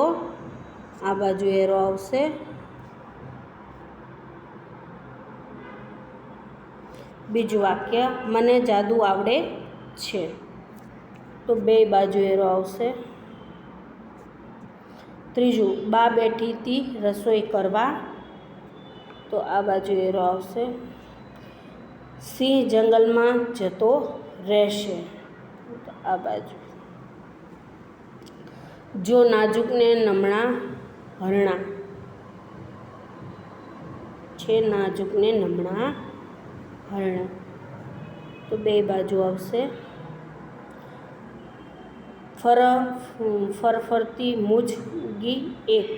આ બાજુ એરો આવશે. બીજું વાક્ય: મને જાદુ આવડે છે, તો બે બાજુ એરો આવશે. ત્રીજું: બા બેઠી હતી રસોઈ કરવા, તો આ બાજુ એરો આવશે. સિંહ જંગલમાં જતો રહેશે, તો આ બાજુ. જો નાજુકને નમણા હરણા છે, નાજુકને નમણા હરણા, તો બે બાજુ આવશે. ફરફરતી મૂંજગી એક,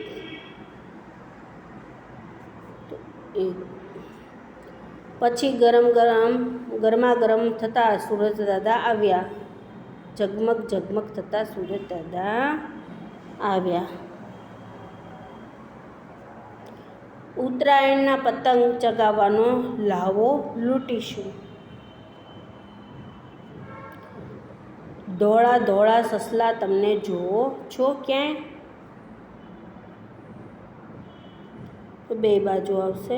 તો એક. પછી ગરમા ગરમ થતાં સૂરજ દાદા આવ્યા, ઝગમગ ઝગમગ થતાં સૂરજ દાદા આવ્યા. ઉત્તરાયણના પતંગ ચગાવવાનો લહાવો લૂંટીશું. ધોળા ધોળા સસલા તમને જોવો છો ક્યાંય, તો બે બાજુ આવશે.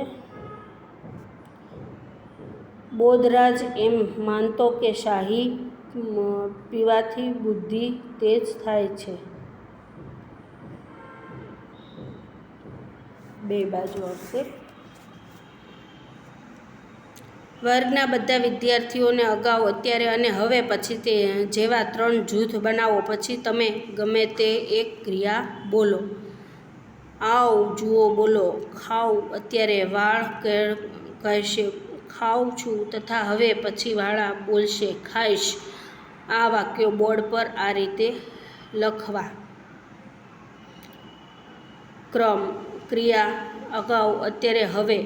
બોધરાજ એમ માનતો કે શાહી પીવાથી બુદ્ધિ તેજ થાય છે, બે બાજુ આવશે. વર્ગના બધા વિદ્યાર્થીઓને અગાઉ, અત્યારે અને હવે પછી તે જેવા 3 જૂથ બનાવો. પછી તમે ગમે તે એક ક્રિયા બોલો. આવ, જુઓ, બોલો. ખાવ, અત્યારે વાળ કહેશે ખાઉં છું, તથા હવે પછી વાળા બોલશે ખાઈશ. આ વાક્યો બોર્ડ પર આ રીતે લખવા. ક્રમ: ક્રિયા અગાઉ, અત્યારે, હવે.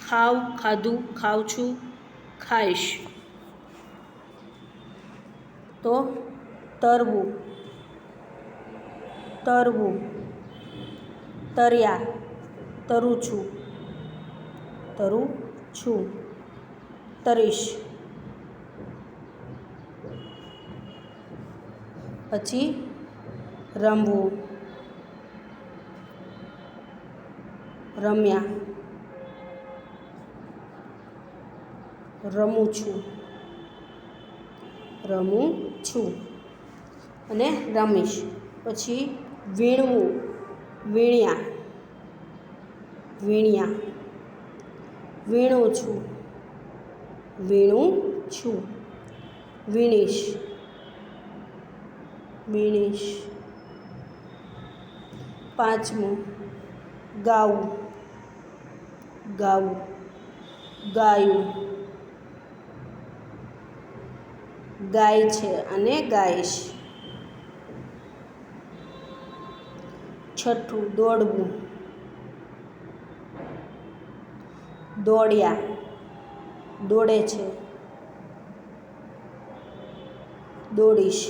ખાવ, ખાધું, ખાઉં છું, ખાઈશ. તો તરવું, તરવું. તર્યા, તરું છું, તરું છું. તરીશ. પછી રમવું, રમ્યા. રમું છું, રમું છું. અને રમીશ. પછી વીણવું, વીણ્યા, વીણ્યા. વીણું છું, વીણું છું. વીણીશ, વીણીશ. પાંચમું ગાવું, ગાવું. ગાયું, ગાય છે અને ગાઈશ. છઠ્ઠું દોડવું, દોડ્યા, દોડે છે. દોડીશ.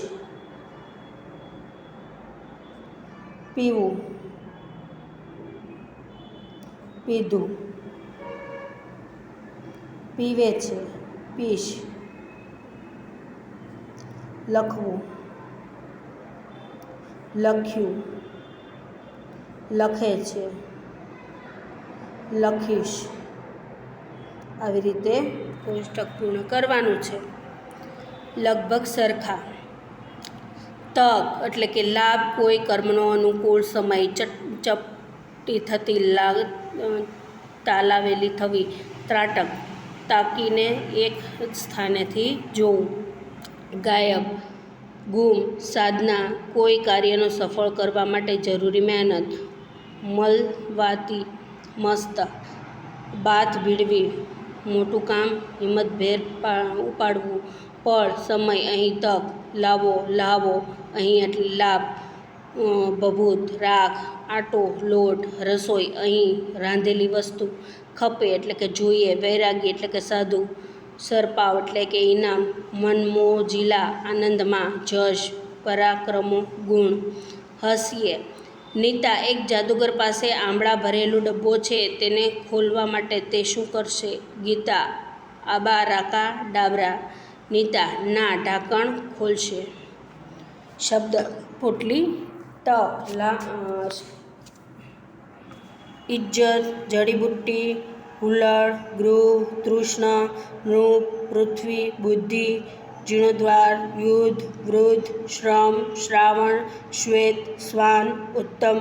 પીવું, પીધું. પીવે છે, પીશ. લખવું, લખ્યું. લખે છે, લખીશ. આવી રીતે કોષ્ટક પૂર્ણ કરવાનું છે. લગભગ સરખા. તક એટલે કે લાભ, કોઈ કર્મનો અનુકૂળ સમય. ચપટી થતી, તાલાવેલી થવી. ત્રાટક, તાકીને એક સ્થાનેથી જોવું. ગાયબ, ગુમ સાધના કોઈ કાર્યનો સફળ કરવા માટે જરૂરી મહેનત. મલવાતી મસ્ત બાથ ભીડવી મોટું કામ હિંમતભેર ઉપાડવું. પળ સમય અહીં તક. લાવો લાવો અહીં એટલે લાભ. ભભૂત રાખ આટો લોટ રસોઈ અહીં રાંધેલી વસ્તુ. ખપે એટલે કે જોઈએ. વૈરાગી એટલે કે સાધુ. સરપાવ એટલે કે ઇનામ. મનમોજીલા આનંદમાં. જશ પરાક્રમો ગુણ. હસીએ નીતા એક જાદુગર પાસે આંબળા ભરેલું ડબ્બો છે, તેને ખોલવા માટે તે શું કરશે? ગીતા આબા રાકા ડાબરા. નીતા ના ઢાંકણ ખોલશે. શબ્દ પોટલી ઇજ્જત જડીબુટ્ટી હુલ્લડ ગૃહ તૃષ્ણ નૃપ પૃથ્વી બુદ્ધિ જીર્ણોદ્વાર યુદ્ધ વૃદ્ધ શ્રમ શ્રાવણ શ્વેત શ્વાન ઉત્તમ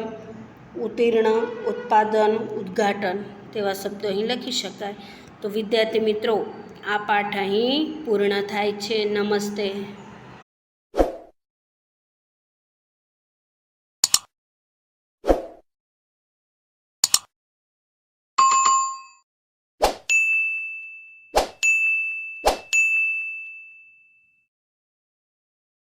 ઉત્તીર્ણ ઉત્પાદન ઉદ્ઘાટન તેવા શબ્દો અહીં લખી શકાય. તો વિદ્યાર્થી મિત્રો, આ પાઠ અહીં પૂર્ણ થાય છે. નમસ્તે.